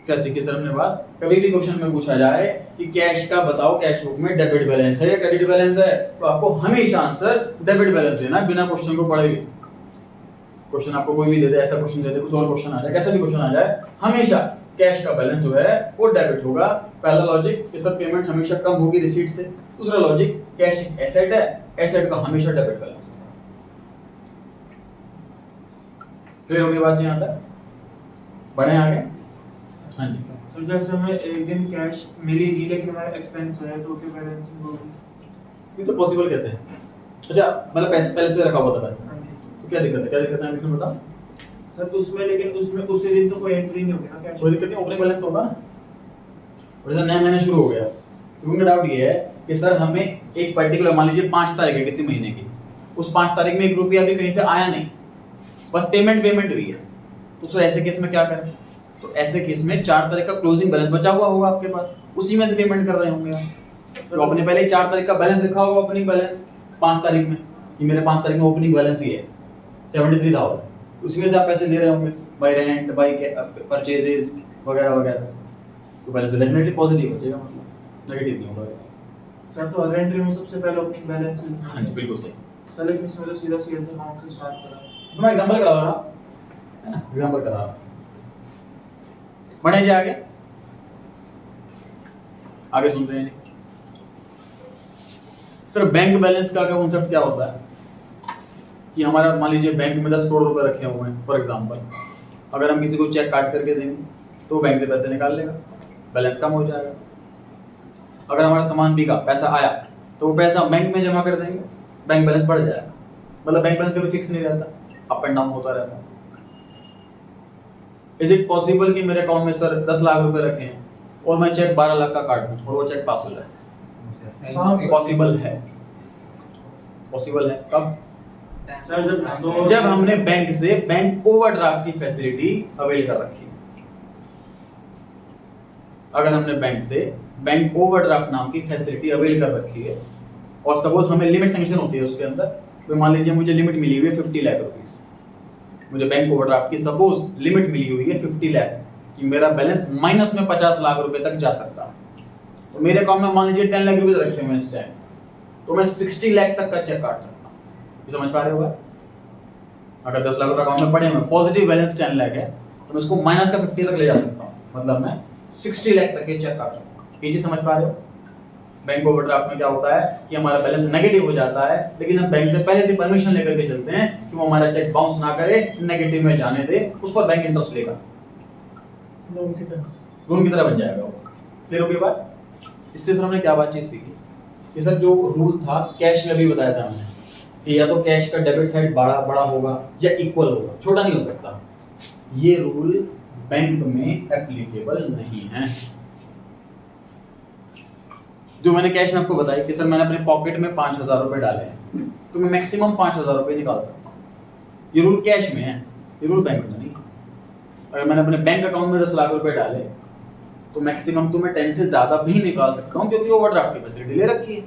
कैसे कि सर हमने बात, कभी भी क्वेश्चन में पूछा जाए कि कैश का बताओ, कैश बुक में डेबिट बैलेंस है या क्रेडिट बैलेंस है, तो आपको हमेशा आंसर डेबिट बैलेंस देना बिना क्वेश्चन को पढ़े भी। क्वेश्चन आपको कोई भी दे दे, ऐसा क्वेश्चन दे दे, कुछ और क्वेश्चन आ जाए, कैसा भी क्वेश्चन आ जाए, हमेशा कैश का बैलेंस जो है वो डेबिट होगा। पहला लॉजिक कि सर पेमेंट हमेशा कम होगी रिसीट से। दूसरा लॉजिक, कैश एसेट है, एसेट का हमेशा डेबिट बैलेंस होगा। क्लियर हो गई बात यहाँ तक? बढ़े आगे? हाँ जी सर। तो जैसे हमें एक दिन कैश मिलेगी लेकिन हमारा एक्सपेंस है तो क्या बैलेंसिंग होगी? ये तो पॉसिबल कैसे है? अच्छा मतलब पैसे पहले से रखा हुआ था पैसा, हाँ जी। तो क्या दिक्कत है? क्या दिक्कत है आपको बताओ? सर उसमें लेकिन उसमें उसी दिन तो कोई एंट्री नहीं होगी ना कैश? कोई दिक्कत नहीं, ओपनिंग बैलेंस होगा ना। और जैसे नया महीना शुरू हो गया तो उनका डाउट ये है कि सर हमें एक पर्टिकुलर, मान लीजिए 5 तारीख है किसी महीने की, उस 5 तारीख में 1 रुपया भी कहीं से आया नहीं, बस पेमेंट हुई है, तो सर ऐसे केस में क्या करें? तो ऐसे केस में 4 तारीख का क्लोजिंग बैलेंस बचा हुआ होगा आपके पास, उसी में से पेमेंट कर रहे होंगे आप। तो आपने पहले 4 तारीख का बैलेंस लिखा होगा, ओपनिंग बैलेंस 5 तारीख में, कि मेरे 5 तारीख में ओपनिंग बैलेंस ये है 73,000, उसी में से आप पैसे दे रहे होंगे बाय रेंट, बाय परचेजेस वगैरह वगैरह, तो बैलेंस डेफिनेटली पॉजिटिव हो जाएगा, मतलब नेगेटिव नहीं होगा। सर तो हर एंट्री में सबसे पहले ओपनिंग बैलेंस हाँ जी बिल्कुल सही। सर लेकिन इसमें तो सीधा सेल्स अकाउंट से स्टार्ट करा तो मैं एग्जांपल करा रहा हूं, है ना, एग्जांपल करा रहा हूं। बढ़े जी आगे, आगे सुनते हैं। सर बैंक बैलेंस का कॉन्सेप्ट क्या होता है कि हमारा मान लीजिए बैंक में 10 करोड़ रुपए रखे हुए हैं फॉर एग्जांपल, अगर हम किसी को चेक काट करके देंगे तो बैंक से पैसे निकाल लेगा, बैलेंस कम हो जाएगा। अगर हमारा सामान बिका, पैसा आया, तो वो पैसा बैंक में जमा कर देंगे, बैंक बैलेंस बढ़ जाएगा। मतलब बैंक बैलेंस कभी फिक्स नहीं रहता, अप एंड डाउन होता रहता है। इज इट पॉसिबल कि मेरे अकाउंट में सर 10 लाख रुपए रखे हैं और मैं चेक 12 लाख का काट दूं और वो चेक पास हो जाए? पॉसिबल है, पॉसिबल है। कब? सर जब हमने बैंक से बैंक ओवरड्राफ्ट की फैसिलिटी अवेल कर रखी। अगर हमने बैंक से बैंक ओवरड्राफ्ट नाम की फैसिलिटी अवेल कर रखी है और सपोज हमें लिमिट सैंक्शन होती है उसके अंदर, तो मान लीजिए मुझे लिमिट मिली हुई है 50 लाख रुपीस, मुझे बैंक ओवरड्राफ्ट की सपोज लिमिट मिली हुई है 50 लाख कि मेरा बैलेंस माइनस में 50 लाख रुपए तक जा सकता है, तो मेरे अकाउंट में मान लीजिए 10 लाख रुपए रखे हुए हैं इस टाइम, तो मैं 60 लाख तक का चेक काट सकता हूँ। ये समझ पा रहे हो? अगर 10 लाख रुपए अकाउंट में पड़े हुए, पॉजिटिव बैलेंस 10 लाख है, तो मैं उसको माइनस का 50 तक ले जा सकता हूँ, मतलब मैं 60 लाख तक के चेक काट सकता हूँ। ये चीज समझ पा रहे हो? बैंक ओवरड्राफ्ट में क्या होता है कि हमारा बैलेंस नेगेटिव हो जाता है, लेकिन हम बैंक से पहले से परमिशन लेकर के चलते हैं कि वो हमारा चेक बाउंस ना करे, नेगेटिव में जाने दे, उस पर बैंक इंटरेस्ट लेगा, लोन की तरह, लोन की तरह बन जाएगा वो। क्लियर हो गई बात? इससे सर हमने क्या बात चीज सीखी कि सर जो रूल था कैश में भी बताया था हमने कि या तो कैश का डेबिट साइड बड़ा बड़ा होगा या इक्वल होगा, छोटा नहीं हो सकता। ये रूल बैंक में एप्लीकेबल नहीं है। जो मैंने कैश में आपको बताया कि सर मैंने अपने पॉकेट में 5,000 रुपए डाले हैं, तो मैं मैक्सिमम 5,000 रुपए निकाल सकता हूँ। ये रूल कैश में है, ये रूल बैंक में नहीं। अगर मैंने अपने बैंक अकाउंट में 10 लाख रुपए डाले तो मैक्सिमम तो मैं 10 से ज्यादा भी निकाल सकता हूँ, क्योंकि ओवरड्राफ्ट की फैसिलिटी ले रखी है।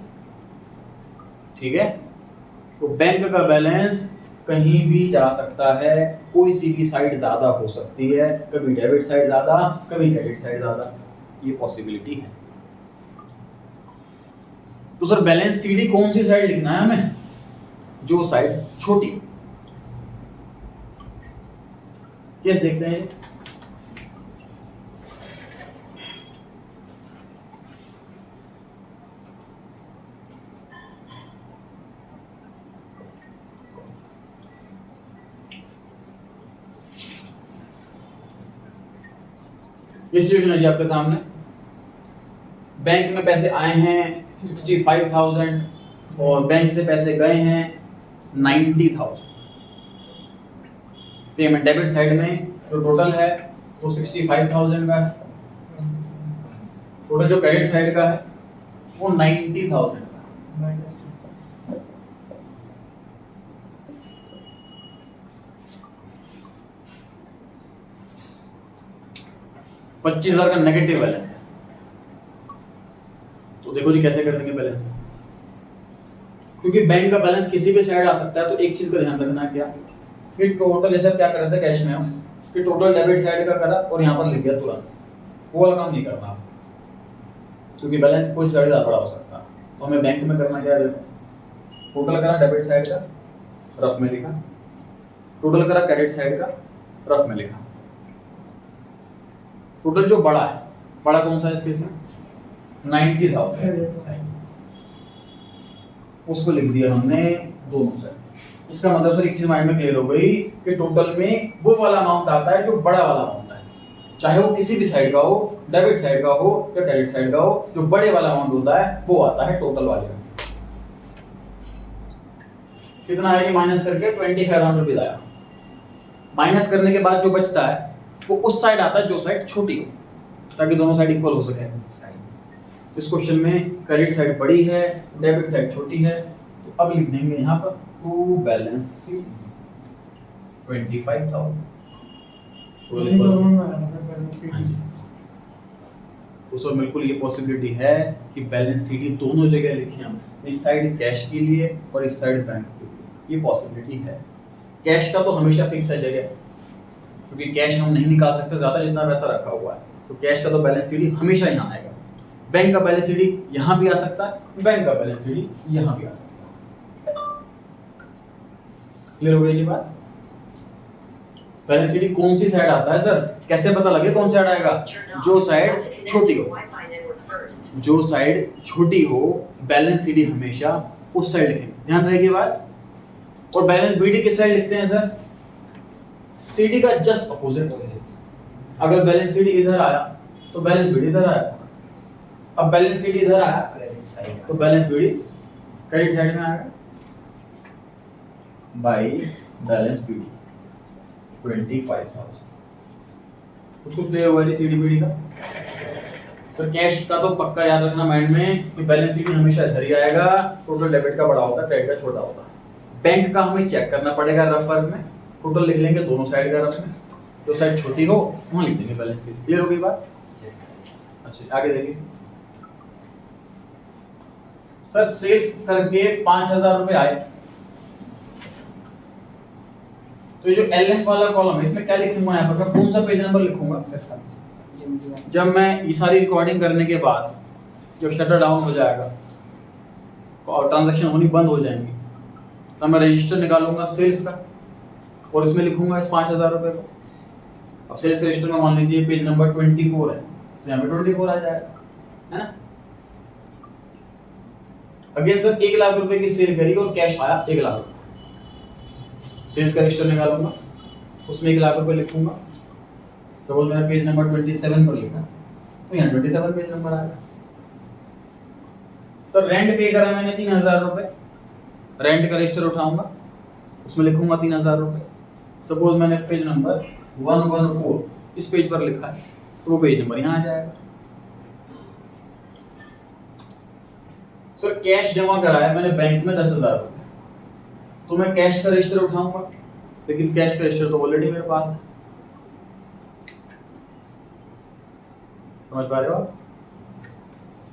ठीक है, तो बैंक का बैलेंस कहीं भी जा सकता है, कोई सी भी साइड ज्यादा हो सकती है, कभी डेबिट साइड ज्यादा, कभी क्रेडिट साइड ज्यादा। ये पॉसिबिलिटी है। तो सर बैलेंस सीडी कौन सी साइड लिखना है हमें? जो साइड छोटी। केस देखते हैं। ये सिचुएशन है जी आपके सामने। बैंक में पैसे आए हैं 65,000 और बैंक से पैसे गए हैं 90,000। पेमेंट डेबिट साइड में जो टोटल है वो 65,000 का है, टोटल जो क्रेडिट साइड का है वो 90,000 का है। $25,000 का नेगेटिव बैलेंस है। तो देखो जी कैसे कर देंगे बैलेंस, क्योंकि बैंक का बैलेंस किसी भी साइड आ सकता है। तो एक चीज का ध्यान रखना क्या कि टोटल, जैसे क्या कर रहे थे कैश में हम कि टोटल डेबिट साइड का करा और यहाँ पर लिख दिया तुरंत, वो वाला काम नहीं करना आप, क्योंकि बैलेंस कोई साइड ज़्यादा बड़ा हो सकता है। तो हमें बैंक में करना क्या है, देखो टोटल करा डेबिट साइड का रफ में लिखा, टोटल करा क्रेडिट साइड का रफ में लिखा। टोटल जो बड़ा है, बड़ा कौन सा है इस केस में 90,000, उसको लिख दिया हमने दोनों साइड। इसका मतलब सर एक चीज माइंड में क्लियर हो गई कि टोटल में वो वाला अमाउंट आता है जो बड़ा वाला अमाउंट है, चाहे वो किसी भी साइड का हो, डेबिट साइड का हो या क्रेडिट साइड का हो, जो बड़े वाला अमाउंट होता है वो आता है टोटल वाले में। कितना आएगी माइनस करके 25,000 रुपीज आया। माइनस करने के बाद जो बचता है वो उस साइड आता है जो साइड छोटी हो, ताकि दोनों साइड इक्वल हो सके। इस क्वेश्चन में क्रेडिट साइड बड़ी है, डेबिट साइड छोटी है, तो अब लिख देंगे यहाँ पर टू बैलेंस सी 25,000। तो सर बिल्कुल ये पॉसिबिलिटी है कि बैलेंस सीडी दोनों जगह लिखे हम, इस साइड कैश के लिए और इस साइड बैंक के लिए, ये पॉसिबिलिटी है। कैश का तो हमेशा फिक्स है जगह, क्योंकि कैश हम नहीं निकाल सकते ज़्यादा जितना पैसा रखा हुआ है, तो कैश का तो बैलेंस सीडी हमेशा यहाँ आएगा। बैंक का बैलेंस सीडी यहाँ भी आ सकता है, बैंक का बैलेंस सीडी यहाँ भी आ सकता है। क्लियर हो गई ये बात? बैलेंस सीडी कौन सी साइड आता है सर, कैसे पता लगे कौन साइड आएगा? जो साइड छोटी हो, जो साइड छोटी हो बैलेंस सीडी हमेशा उस साइड लिखेंगे, ध्यान रहेगी बात। और बैलेंस बीडी किस साइड लिखते हैं सर? सीडी का जस्ट अपोजिट। अगर बैलेंस सीडी इधर आया तो बैलेंस बीडी इधर आया, अब बैलेंस सीडी इधर आया तो बैलेंस बीडी क्रेडिट साइड में आएगा बाय बैलेंस बीडी 25,000। कुछ क्लियर हुआ है सीडी बीडी का? तो कैश का तो पक्का याद रखना माइंड में कि बैलेंस सीडी हमेशा इधर ही आएगा, टोटल डेबिट का बड़ा होता है, क्रेडिट का छोटा होता है। बैंक का हमें चेक करना पड़ेगा रफ वर्क में, टोटल लिख लेंगे दोनों साइड का रफ में, जो साइड छोटी हो वहां लिख देंगे बैलेंस सीडी। क्लियर हो गई बात? अच्छा आगे देखिए सर, सेल्स करके 5,000 रुपए आए, तो ये जो एलएफ वाला कॉलम है इसमें क्या लिखूंगा? यहाँ पर मैं कौन सा पेज नंबर लिखूंगा? जब मैं ये सारी रिकॉर्डिंग करने के बाद जब शटर डाउन हो जाएगा और ट्रांजैक्शन होनी बंद हो जाएंगी, तो मैं रजिस्टर निकालूंगा सेल्स का और इसमें लिखूंगा इस 5,000 रुपए को। अब सेल्स रजिस्टर में मान लीजिए पेज नंबर 24 है, तो यहाँ पे 24 आ जाएगा, है ना। अगेन सर 1 लाख रुपए की सेल करी और कैश आया 1 लाख रुपए, सेल्स का रजिस्टर निकालूंगा, उसमें 1 लाख रुपए लिखूंगा। सपोज मैंने पेज नंबर 27 पर लिखा, तो यहाँ 27 पेज नंबर आएगा। सर रेंट पे करा मैंने 3,000 रुपए, रेंट का रजिस्टर उठाऊंगा, उसमें लिखूंगा 3,000 रुपए। सपोज मैंने पेज नंबर 114 इस पेज पर लिखा है, तो वो पेज नंबर यहाँ आ जाएगा। सर कैश जमा कराया मैंने बैंक में 10,000 रुपए, तो मैं कैश का रजिस्टर उठाऊंगा, लेकिन कैश का रजिस्टर तो ऑलरेडी मेरे पास है। समझ पा रहे हो आप?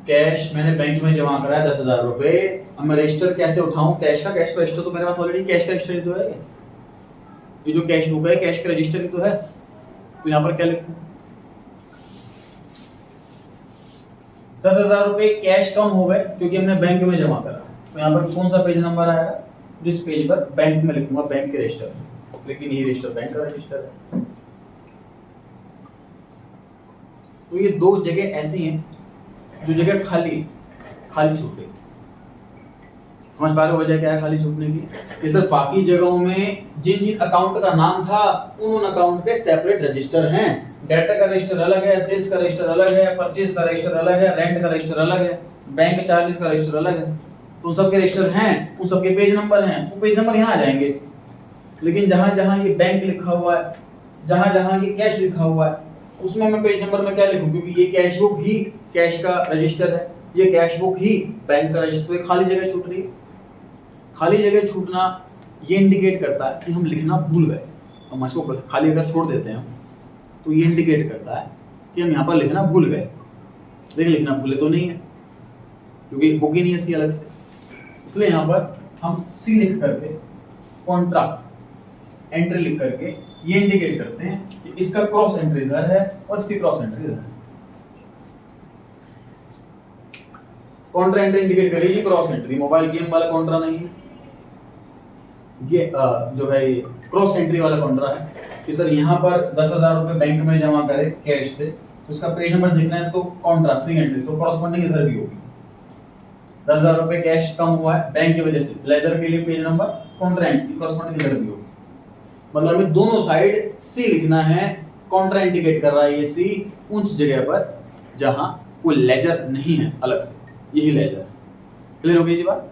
कैश मैंने बैंक में जमा कराया 10,000 रुपए, अब मैं रजिस्टर कैसे उठाऊं कैश का? कैश का रजिस्टर तो मेरे पास ऑलरेडी, कैश का रजिस्टर ही तो है, ये जो कैश बुक है कैश का रजिस्टर ही तो है। तो यहाँ पर क्या लिखूं? 10,000 रुपए कैश कम हो गए क्योंकि हमने बैंक में जमा करा। तो यहाँ पर कौन सा पेज नंबर आएगा? जिस पेज पर बैंक में लिखूंगा बैंक के रजिस्टर में, लेकिन यही रजिस्टर बैंक का रजिस्टर है। तो ये दो जगह ऐसी हैं जो जगह खाली छूट गई। समझ पा रहे हो वजह क्या है खाली छूटने की? कि सर बाकी जगहों में जिन जिन अकाउंट का नाम था उन अकाउंट के सेपरेट रजिस्टर हैं। डेटा का रजिस्टर अलग है, सेल्स का रजिस्टर अलग है, परचेज का रजिस्टर अलग है, रेंट का रजिस्टर अलग है, बैंक चार्जेस का रजिस्टर अलग है। तो उन सबके रजिस्टर हैं, उन सबके पेज नंबर हैं, वो पेज नंबर यहाँ आ जाएंगे। लेकिन जहां जहां ये बैंक लिखा हुआ है, जहां जहां ये कैश लिखा हुआ है, उसमें मैं पेज नंबर में क्या लिखूं? क्योंकि ये कैश बुक ही कैश का रजिस्टर है, ये कैश बुक ही बैंक का रजिस्टर। तो खाली जगह छूट रही है। खाली जगह छूटना ये इंडिकेट करता है कि हम लिखना भूल गए। हम इसको खाली अगर छोड़ देते हैं तो ये इंडिकेट करता है कि हम यहाँ पर लिखना भूल गए। लेकिन लिखना भूले तो नहीं है क्योंकि बुक ही नहीं है इसकी अलग से। इसलिए यहाँ पर हम सी लिख करके कॉन्ट्रा एंट्री लिख करके ये इंडिकेट करते हैं कि इसका क्रॉस एंट्री इधर है और इसकी क्रॉस एंट्री इधर है। कॉन्ट्रा एंट्री इंडिकेट करेगी क्रॉस एंट्री, मोबाइल गेम वाला कॉन्ट्रा नहीं है। ये जो है ये क्रॉस एंट्री वाला कॉन्ट्रा है कि सर यहाँ पर 10,000 रुपए बैंक में जमा करे कैश से, तो उसका पेज नंबर देखना है तो कॉन्ट्रा सी एंट्री, तो कॉरस्पॉन्डिंग इधर भी होगी। 10,000 रुपए कैश कम हुआ है बैंक की वजह से, लेजर के लिए page number Contra entry corresponding इधर भी होगी। मतलब हमें दोनों साइड सी लिखना है। कॉन्ट्रा इंडिकेट कर रहा है ये सी उस जगह पर जहां कोई लेजर नहीं है अलग से, यही लेजर। क्लियर हो गई जी बात?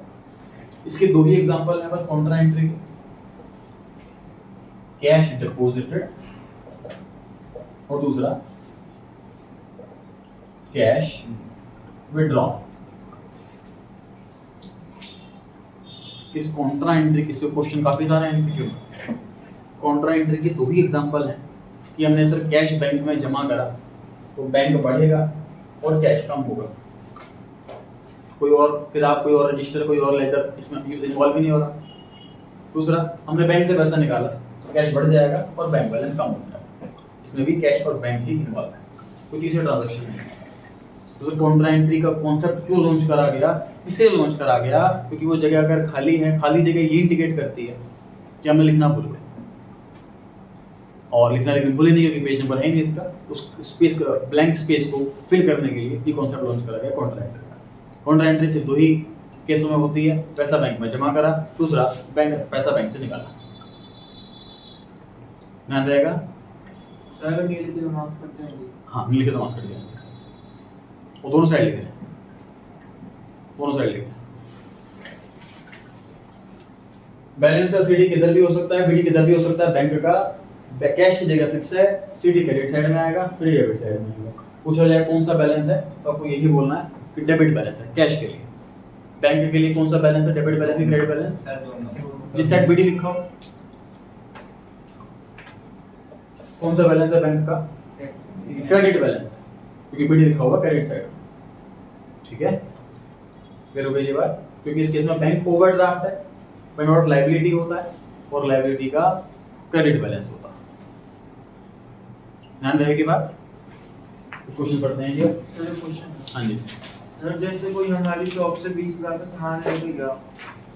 इसके दो ही एग्जांपल हैं बस कॉन्ट्रा एंट्री के, कैश डिपॉजिटेड और दूसरा कैश विड्रॉ। इस कॉन्ट्रा एंट्री इस पे क्वेश्चन काफी सारे हैं एमसीक्यू में। कॉन्ट्रा एंट्री के दो ही एग्जांपल हैं कि हमने सर कैश बैंक में जमा करा तो बैंक बढ़ेगा और कैश कम होगा। कोई और किताब, कोई और रजिस्टर, कोई और लेजर इसमें इन्वॉल्व ही नहीं हो रहा। दूसरा, हमने बैंक से पैसा निकाला तो कैश बढ़ जाएगा और बैंक बैलेंस कम हो जाएगा। इसमें भी कैश और बैंक ही इन्वॉल्व है, कोई तीसरा ट्रांजैक्शन नहीं है। तो कॉन्ट्रा एंट्री का कॉन्सेप्ट क्यों लॉन्च करा गया? इसे लॉन्च करा गया क्योंकि वो जगह अगर खाली है, खाली जगह ये इंडिकेट करती है कि हमें लिखना भूल गए। और लिखना लेकिन भूले नहीं क्योंकि पेज नंबर है नहीं इसका, उस स्पेस का ब्लैंक स्पेस को फिल करने के लिए ये कॉन्सेप्ट लॉन्च करा गया कॉन्ट्रा एंट्री का। कॉन्ट्रा एंट्री सिर्फ दो ही केसों में होती है, पैसा बैंक में जमा करा, दूसरा पैसा बैंक से निकाला। ध्यान रहेगा? अगर नीले के मार्क्स करते हैं हाँ, नीले के मार्क्स कट जाएंगे। वो दोनों साइड लिखे, दोनों साइड लिखे। बैलेंस का सीडी किधर भी हो सकता है, बीडी किधर भी हो सकता है। बैंक का कैश की जगह फिक्स है, सीडी क्रेडिट साइड में आएगा, फिर डेबिट साइड में आएगा। पूछा जाए कौन सा बैलेंस है तो आपको यही बोलना है कि डेबिट बैलेंस है कैश के लिए। बैंक के लिए कौन सा बैलेंस है, डेबिट बैलेंस या क्रेडिट बैलेंस? जिस साइड बीडी लिखा हो कौन सा बैलेंस है बैंक का? क्रेडिट बैलेंस है क्योंकि बीडी लिखा होगा क्रेडिट साइड। ठीक है, फिर हो गई ये बात। क्योंकि इस केस में बैंक ओवरड्राफ्ट है, पेमेंट ऑफ लायबिलिटी होता है और लायबिलिटी का क्रेडिट बैलेंस होता है। ध्यान रहेगी बात। क्वेश्चन पढ़ते हैं ये। Sir question. हाँ जी सर, जैसे कोई हमारी शॉप से 20,000 का सामान लेके गया,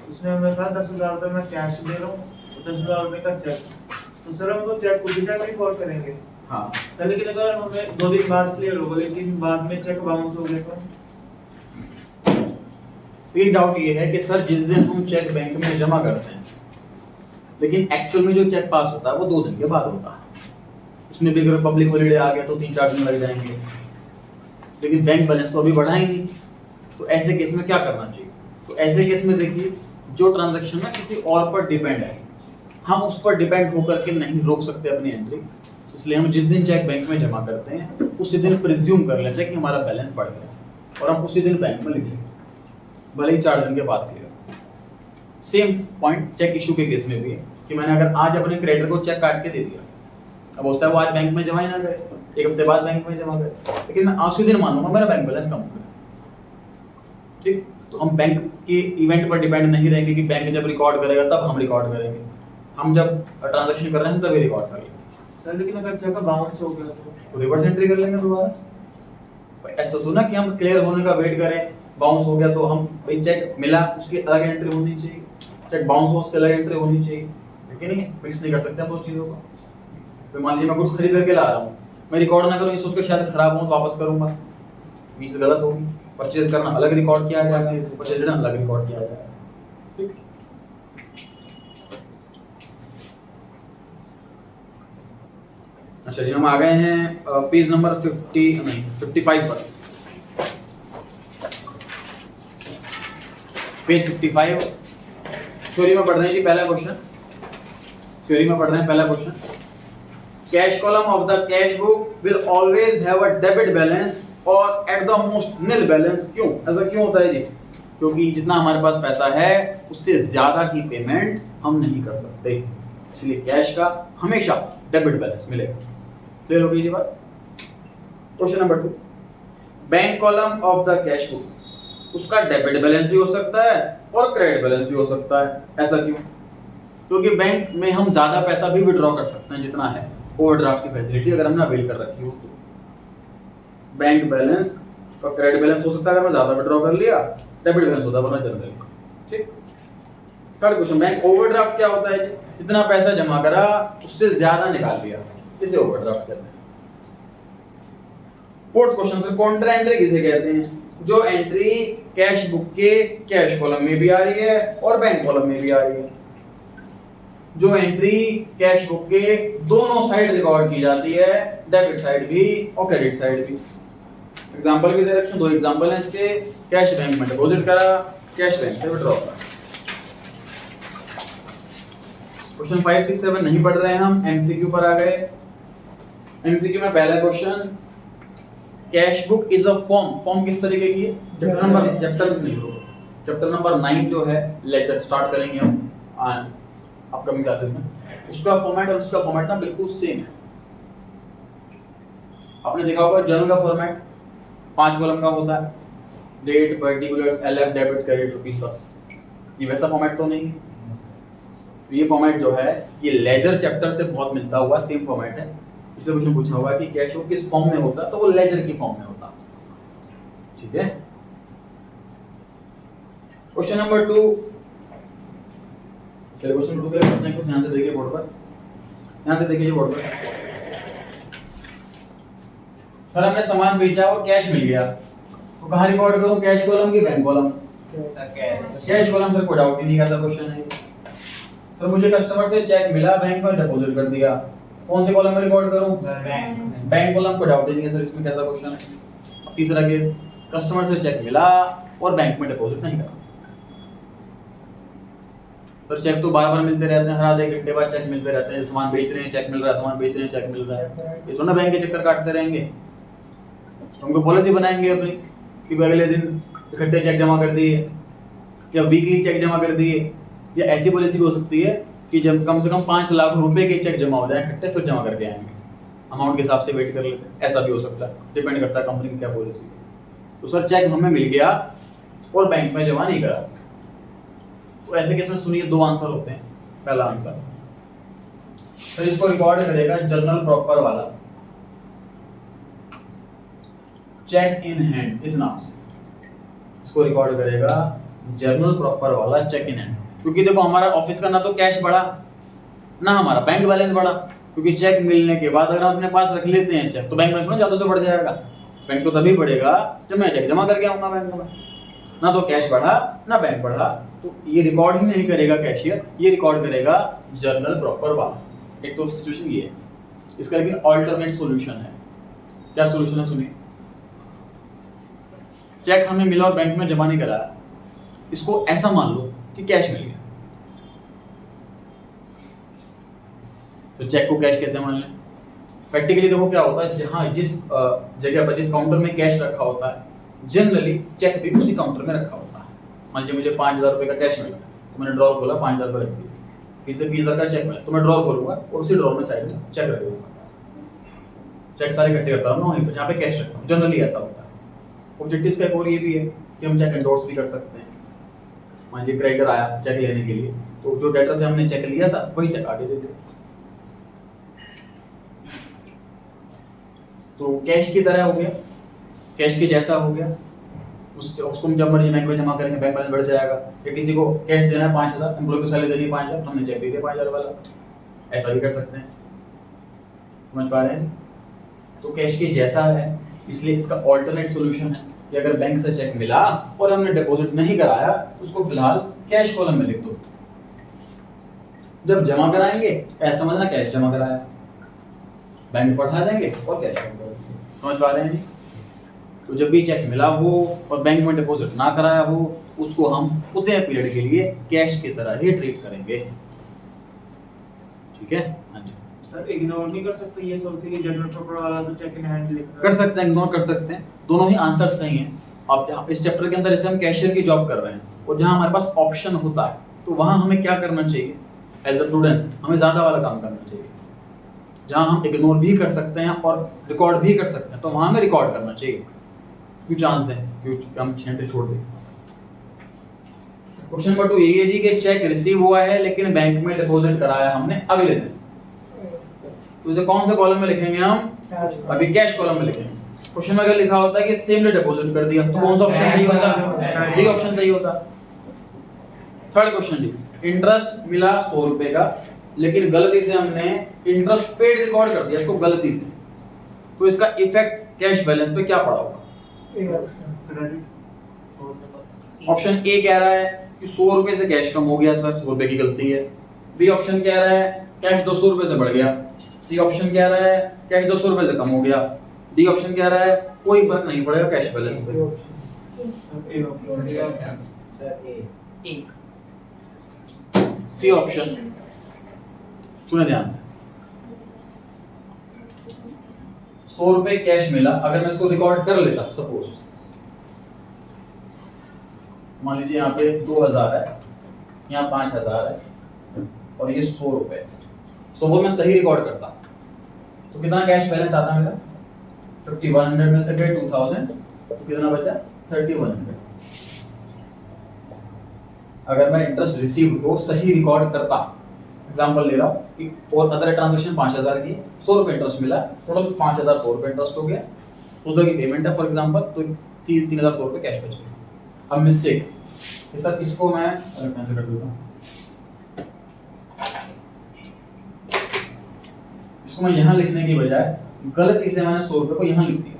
उसमें हमें कहा 10,000 रुपये मैं कैश दे रहा हूँ, 10,000 रुपये का चेक। तो सर हम वो चेक उसी टाइम रिकॉर्ड करेंगे? हाँ, सर लेकिन अगर हमें 2 दिन बाद क्लियर होगा लेकिन बाद में चेक बाउंस हो गया तो एक डाउट ये है कि सर जिस दिन हम चेक बैंक में जमा करते हैं लेकिन एक्चुअल में जो चेक पास होता है वो 2 दिन के बाद होता है। उसमें भी अगर पब्लिक हॉलीडे आ गया तो 3-4 दिन लग जाएंगे, लेकिन बैंक बैलेंस तो अभी बढ़ा ही नहीं। तो ऐसे केस में क्या करना चाहिए? तो ऐसे केस में देखिए, जो ट्रांजैक्शन ना किसी और पर डिपेंड है, हम उस पर डिपेंड होकर के नहीं रोक सकते अपनी एंट्री। इसलिए हम जिस दिन चेक बैंक में जमा करते हैं उसी दिन प्रिज्यूम कर लेते हैं कि हमारा बैलेंस बढ़ गया और हम उसी दिन बैंक में लिख लेंगे, भले ही 4 दिन के बाद clear. Same point cheque issue के केस में भी है कि मैंने अगर आज अपने क्रेडिटर को चेक काट के दे दिया, अब होता है वो आज बैंक में जमा ही ना करे, 1 हफ्ते बाद बैंक में जमा करे, लेकिन मैं उसी दिन मानूंगा मेरा बैंक बैलेंस कम हो गया। ठीक, तो हम बैंक के इवेंट पर डिपेंड नहीं रहेंगे कि बैंक जब रिकॉर्ड करेगा तब हम रिकॉर्ड करेंगे। हम जब ट्रांजैक्शन कर रहे हैं तभी रिकॉर्ड कर लेंगे। सर लेकिन अगर चेक बाउंस हो गया तो रिवर्स एंट्री कर लेंगे दोबारा। ऐसा तो ना कि हम क्लियर होने का वेट करें, बाउंस हो गया तो हम भाई चेक मिला उसकी अलग एंट्री होनी चाहिए, चेक बाउंस हो उसकी अलग एंट्री होनी चाहिए, लेकिन नहीं मिक्स नहीं कर सकते हम दो चीज़ों को। तो मान लीजिए मैं कुछ खरीद करके ला रहा हूँ, मैं रिकॉर्ड ना करूँ ये सोच के शायद खराब हो तो वापस करूँगा, मीन्स गलत होगी। परचेज करना अलग रिकॉर्ड किया जाएगा, परचेज रिटर्न अलग रिकॉर्ड किया जाएगा, ठीक। अच्छा जी, हम आ गए हैं पेज नंबर 55 पर। पेज 55 थ्योरी में पढ़ रहे हैं जी पहला क्वेश्चन। थ्योरी में पढ़ रहे हैं पहला question. Cash column of the cash book will always have a debit balance और at the most nil balance. क्यों ऐसा क्यों होता है जी? क्योंकि जितना हमारे पास पैसा है उससे ज्यादा की पेमेंट हम नहीं कर सकते, इसलिए कैश का हमेशा डेबिट बैलेंस मिलेगा। क्लियर हो गई जी बात? Question number 2, bank column of the cash book, उसका डेबिट बैलेंस भी हो सकता है और क्रेडिट बैलेंस भी हो सकता है। ऐसा क्यों? क्योंकि बैंक में हम ज्यादा पैसा भी विड्रॉ कर सकते हैं जितना है, ओवरड्राफ्ट की फैसिलिटी अगर हमने अवेल कर रखी हो तो। बैंक बैलेंस और क्रेडिट बैलेंस हो सकता है अगर मैं ज्यादा विड्रॉ कर लिया, डेबिट बैलेंस होता है वरना जनरली, ठीक। थर्ड क्वेश्चन, बैंक ओवरड्राफ्ट क्या होता है जी? जितना पैसा जमा करा उससे ज्यादा निकाल लिया, इसे ओवरड्राफ्ट कहते हैं। फोर्थ क्वेश्चन से कॉन्ट्रा एंट्री किसे कहते हैं? जो एंट्री कैश बुक के कैश कॉलम में भी आ रही है और बैंक कॉलम में भी आ रही है। जो एंट्री कैश बुक के दोनों साइड रिकॉर्ड की जाती है, डेबिट साइड भी और क्रेडिट साइड भी। एग्जांपल भी दे रखे हैं, दो एग्जांपल हैं इसके। कैश बैंक में डिपॉजिट करा, कैश बैंक से विड्रॉ करा। क्वेश्चन 5, 6, 7 नहीं पढ़ रहे हैं हम, एमसीक्यू पर आ गए। एमसीक्यू में पहला question, cash book is a form. Form किस तरीके की है? चैप्टर नंबर 9 जो है लेक्चर स्टार्ट करेंगे हम अपकमिंग क्लासेस में, उसका फॉर्मेट और उसका फॉर्मेट ना बिल्कुल सेम है। आपने देखा होगा जर्नल का फॉर्मेट 5 कॉलम का होता है, date, particulars, LF, debit, credit, rupees, बस। ये वैसा फॉर्मेट तो नहीं है। तो ये फॉर्मेट जो है ये लेजर चैप्टर से बहुत मिलता हुआ सेम फॉर्मेट है। इसलिए क्वेश्चन पूछा होगा कि कैश बुक किस फॉर्म में होता, तो वो लेजर की फॉर्म में होता, ठीक है। क्वेश्चन नंबर 2, चलिए क्वेश्चन 2 के लिए अपने को ध्यान से देखिए बोर्ड पर, ध्यान से देखिए बोर्ड पर। सर हमने सामान बेचा और कैश मिल गया, तो कहाँ रिकॉर्ड करूं, कैश कॉलम की bank column? Cash column. Sir कोई डाउट ही नहीं, कैसा क्वेश्चन है सर? मुझे कस्टमर से चेक मिला, बैंक में डिपॉजिट कर दिया, कौन से कॉलम में रिकॉर्ड करूं? Bank column. को डाउट ही नहीं है सर इसमें, कैसा क्वेश्चन है? तीसरा केस, कस्टमर से चेक मिला और बैंक में डिपॉजिट नहीं करा। सर चेक तो बार-बार मिलते रहते हैं, हर आधे घंटे बाद चेक मिलते रहते हैं, सामान बेच रहे हैं चेक मिल रहा है, सामान बेच रहे हैं चेक मिल रहा है, ये तो ना बैंक के चक्कर काटते रहेंगे। हमको पॉलिसी बनाएंगे अपनी कि अगले दिन इकट्ठे चेक जमा कर दिए या वीकली चेक जमा कर दिए, या ऐसी पॉलिसी भी हो सकती है कि जब कम से कम 5 लाख रुपए के चेक जमा हो जाए इकट्ठे, फिर जमा करके आएंगे, अमाउंट के हिसाब से वेट कर लेते हैं। ऐसा भी हो सकता है, डिपेंड करता है कंपनी की क्या पॉलिसी है। तो सर चेक हमें मिल गया और बैंक में जमा नहीं करा, तो ऐसे केस में सुनिए 2 आंसर होते हैं। पहला आंसर, सर इसको रिकॉर्ड करेगा जर्नल प्रॉपर वाला, चेक इन हैंड इस नाम से इसको रिकॉर्ड करेगा जर्नल प्रॉपर वाला चेक इन हैंड। क्योंकि देखो हमारा ऑफिस का ना तो कैश बढ़ा ना हमारा बैंक बैलेंस बढ़ा, क्योंकि चेक मिलने के बाद अगर हम अपने पास रख लेते हैं चेक, तो बैंक बैलेंस ज्यादा से बढ़ जाएगा। बैंक तो तभी बढ़ेगा जब मैं चेक जमा करके आऊंगा बैंक में, ना तो कैश बढ़ा ना बैंक बढ़ा, तो ये रिकॉर्ड ही नहीं करेगा कैशियर, ये रिकॉर्ड करेगा जर्नल प्रॉपर वाला। एक तो सिचुएशन ये है, इसका लेकिन अल्टरनेट सॉल्यूशन है। क्या सॉल्यूशन है सुनिए, चेक हमें मिला और बैंक में जमा नहीं कराया, इसको ऐसा मान लो कि कैश मिल गया, तो चेक को कैश कैसे मान लें? प्रैक्टिकली देखो क्या होता है, जहां जिस जगह पर जिस काउंटर में कैश रखा होता है, जनरली चेक भी उसी काउंटर में रखा होता है। मान लीजिए मुझे 5000 रुपए का कैश मिला, तो मैंने ड्रॉर खोला, 5000 रुपए रख दिए, इससे 20000 का चेक मिला, तो मैं ड्रॉर खोलूंगा और उसी ड्रॉर में साइड में चेक रख दूंगा, चेक सारे इकट्ठे करता हूं वहीं पर जहां पे कैश रखता हूं। जनरली ऐसा होता है। ऑब्जेक्टिव्स का एक और ये भी है कि हम चेक एंडोर्स भी कर सकते हैं। मान लीजिए क्रेडिटर आया चेक लेने के लिए, तो जो डेटर से हमने चेक लिया था वही चेक आगे दे दे, तो कैश की तरह हो गया। कैश के जैसा हो गया, उसको हम जब मर्जी बैंक में जमा करेंगे बैंक बैलेंस बढ़ जाएगा। या किसी को कैश देना है 5000, एम्प्लॉय को सैलरी देनी है 5000, हमने चेक दे दिया 5000 वाला, ऐसा भी कर सकते हैं। समझ पा रहे हैं? तो कैश के जैसा है, इसलिए इसका ऑल्टरनेट सॉल्यूशन है कि अगर बैंक से चेक मिला और हमने डिपॉजिट नहीं कराया तो उसको फिलहाल कैश कॉलम में लिख दो। जब जमा कराएंगे ऐसा समझना कैश जमा कराया, बैंक पढ़ा देंगे और कैश जमा करेंगे। समझ पा रहे हैं जी? तो जब भी चेक मिला हो और बैंक में डिपॉजिट ना कराया हो, उसको हम उतने पीरियड के लिए कैश की तरह ही ट्रीट करेंगे। ठीक है? हाँ जी। सर इग्नोर नहीं कर सकते ये सोचते कि जनरल प्रॉपर्टी वाला तो चेक इन हैंड लिख रहा है। कर सकते हैं, इग्नोर कर सकते हैं, दोनों ही आंसर सही हैं। आप इस चैप्टर के अंदर जैसे हम कैशियर की जॉब कर रहे हैं और जहां हमारे पास ऑप्शन होता है तो वहां हमें क्या करना चाहिए? एज अ प्रूडेंस हमें ज्यादा वाला काम करना चाहिए। जहां हम इग्नोर भी कर सकते हैं और रिकॉर्ड भी कर सकते हैं तो वहां हमें रिकॉर्ड करना चाहिए। क्यों चांस दें, क्यों हम छेंटे छोड़ दें। क्वेश्चन नंबर 2 ये है जी कि चेक रिसीव हुआ है लेकिन बैंक में डिपॉजिट कराया हमने अगले दिन, तो इसे कौन से कॉलम में लिखेंगे हम? अभी कैश कॉलम में लिखेंगे। क्वेश्चन में अगर लिखा होता है कि सेम डे डिपॉजिट कर दिया तो कौन सा ऑप्शन सही होता? डी ऑप्शन सही होता। थर्ड क्वेश्चन जी, इंटरेस्ट मिला 100 रुपए का लेकिन गलती से हमने इंटरेस्ट पेड रिकॉर्ड कर दिया इसको गलती से, तो इसका इफेक्ट कैश बैलेंस पे क्या पड़ा होगा? क्रेडिट। ऑप्शन ए कह रहा है कि 100 रुपए से कैश कम हो गया सर, 100 रुपए की गलती है। बी ऑप्शन कह रहा है कैश 200 रुपए से बढ़ गया। सी ऑप्शन कह रहा है कैश 200 रुपए से कम हो गया। डी ऑप्शन कह रहा है कोई फर्क नहीं पड़ेगा कैश बैलेंस पे। A option. सी ऑप्शन, सुने ध्यान से, 100 रुपए कैश मिला, अगर मैं इसको रिकॉर्ड कर लेता सपोज, मान लीजिए यहाँ पे 2000 है, यहाँ 5000 है और ये 100 रुपए, वो मैं सही रिकॉर्ड करता तो कितना कैश बैलेंस आता मेरा? 5100 में से गए 2000 तो कितना बचा? 3100। अगर मैं इंटरेस्ट रिसीव को सही रिकॉर्ड करता, एग्जांपल ले रहा हूँ कि और अदर ट्रांजैक्शन 5000 की, 100 रुपए इंटरेस्ट मिला, टोटल 5100 रुपए इंटरेस्ट हो गया, 200 की पेमेंट है फॉर एग्जांपल, तो 3100 रुपए कैश बच गया। अब मिस्टेक ये सर इसको मैं कैंसिल कर देता हूँ, इसको मैं यहाँ लिखने की बजाय गलती से मैंने 100 रुपए को यहाँ लिख दिया।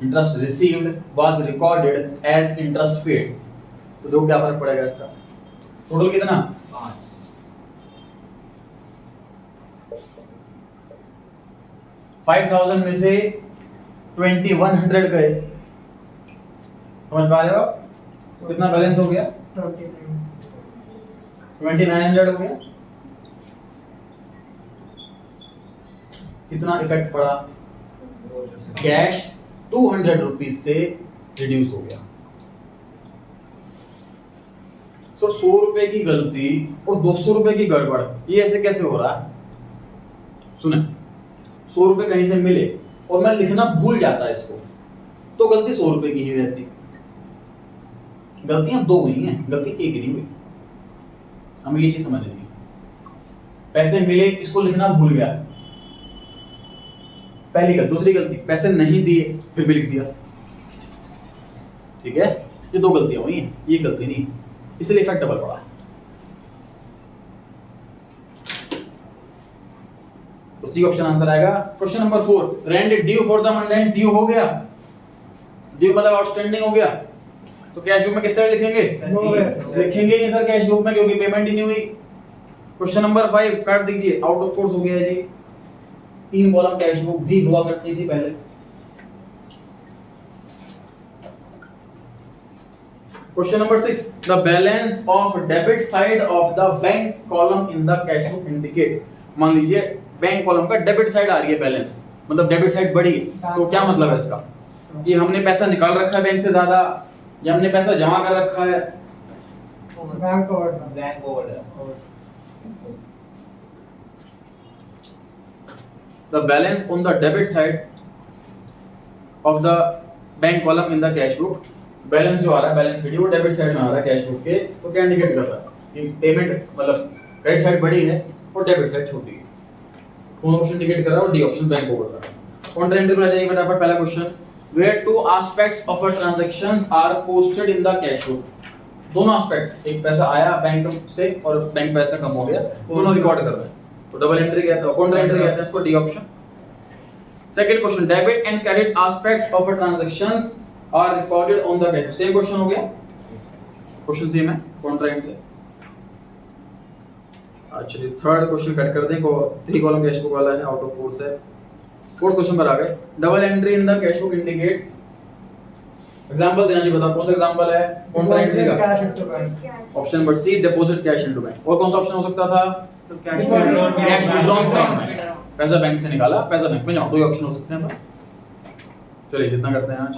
Interest received was recorded as interest paid, तो देखो क्या फर्क पड़ेगा इसका? टोटल कितना? 5000 में से 2100 गए, समझ पा रहे हो? कितना बैलेंस हो गया? 2900 हो गया। कितना इफेक्ट पड़ा? कैश 200 रुपीज से रिड्यूस हो गया। 100 रुपए की गलती और 200 रुपए की गड़बड़, ये ऐसे कैसे हो रहा है? सुने, 100 रुपए कहीं से मिले और मैं लिखना भूल जाता इसको, तो गलती 100 रुपए की ही रहती। गलतियां दो हुई हैं, गलती एक नहीं हुई। हमें ये चीज समझनी है। पैसे मिले, इसको लिखना भूल गया, पहली गलती। दूसरी गलती, पैसे नहीं दिए फिर भी लिख दिया। ठीक है, ये दो गलतियां हुई हैं, ये गलती नहीं, इसलिए इफेक्ट डबल पड़ा। तो सी ऑप्शन आंसर आएगा। Question number 4, rent due for the month and due हो गया, ड्यू मतलब आउटस्टैंडिंग हो गया, तो कैश बुक में किस तरह लिखेंगे? लिखेंगे नहीं सर कैश बुक में, क्योंकि पेमेंट ही नहीं हुई। क्वेश्चन नंबर 5 काट दीजिए, आउट ऑफ कोर्स हो गया जी। 3 कॉलम कैश बुक भी हुआ करती थी पहले। Question number 6, the balance of debit side of the bank column in the cash book indicate. मान लीजिए बैंक कॉलम का डेबिट साइड आ रही है बैलेंस, मतलब डेबिट साइड बढ़ी है, तो क्या मतलब है इसका? कि हमने पैसा निकाल रखा है बैंक से ज्यादा, या हमने पैसा जमा कर रखा है। Bank order The balance on the debit side of the bank column in the cash book, balance जो आ रहा है, बैलेंस शीट वो डेबिट साइड में आ रहा है कैश बुक के, तो क्या इंडिकेट कर रहा है कि पेमेंट मतलब क्रेडिट साइड बड़ी है और डेबिट साइड छोटी है। कौन ऑप्शन इंडिकेट कर रहा है? और डी ऑप्शन बैंक को कर रहा है। कौन ट्रेंड पे आ जाइए फटाफट। पहला question, where two aspects of a transactions are posted in the cash book. दोनों एस्पेक्ट, एक पैसा आया बैंक से और बैंक पैसा कम हो गया, दोनों रिकॉर्ड कर रहे हैं, तो डबल एंट्री कहते हैं, काउंटर एंट्री कहते हैं इसको, D option. Second question, debit and credit aspects of a transactions are recorded on the cash. Same question हो गया, क्वेश्चन सेम है, काउंटर एंट्री। चलिए थर्ड क्वेश्चन कट कर दें, को 3 कॉलम कैश बुक वाला है, आउट ऑफ कोर्स है। फोर्थ क्वेश्चन पर आ गए, double entry in the cash book indicate, example देना जी, बताओ कौन सा एग्जांपल है काउंटर एंट्री का? Cash into bank. Option number C, deposit cash into bank. और कौन सा ऑप्शन हो सकता था? तो cash cash withdrawn from bank, पैसा बैंक से निकाला, पैसा बैंक में जमा, दो ही ऑप्शन हो सकते हैं बस। चलिए कितना करते हैं आज?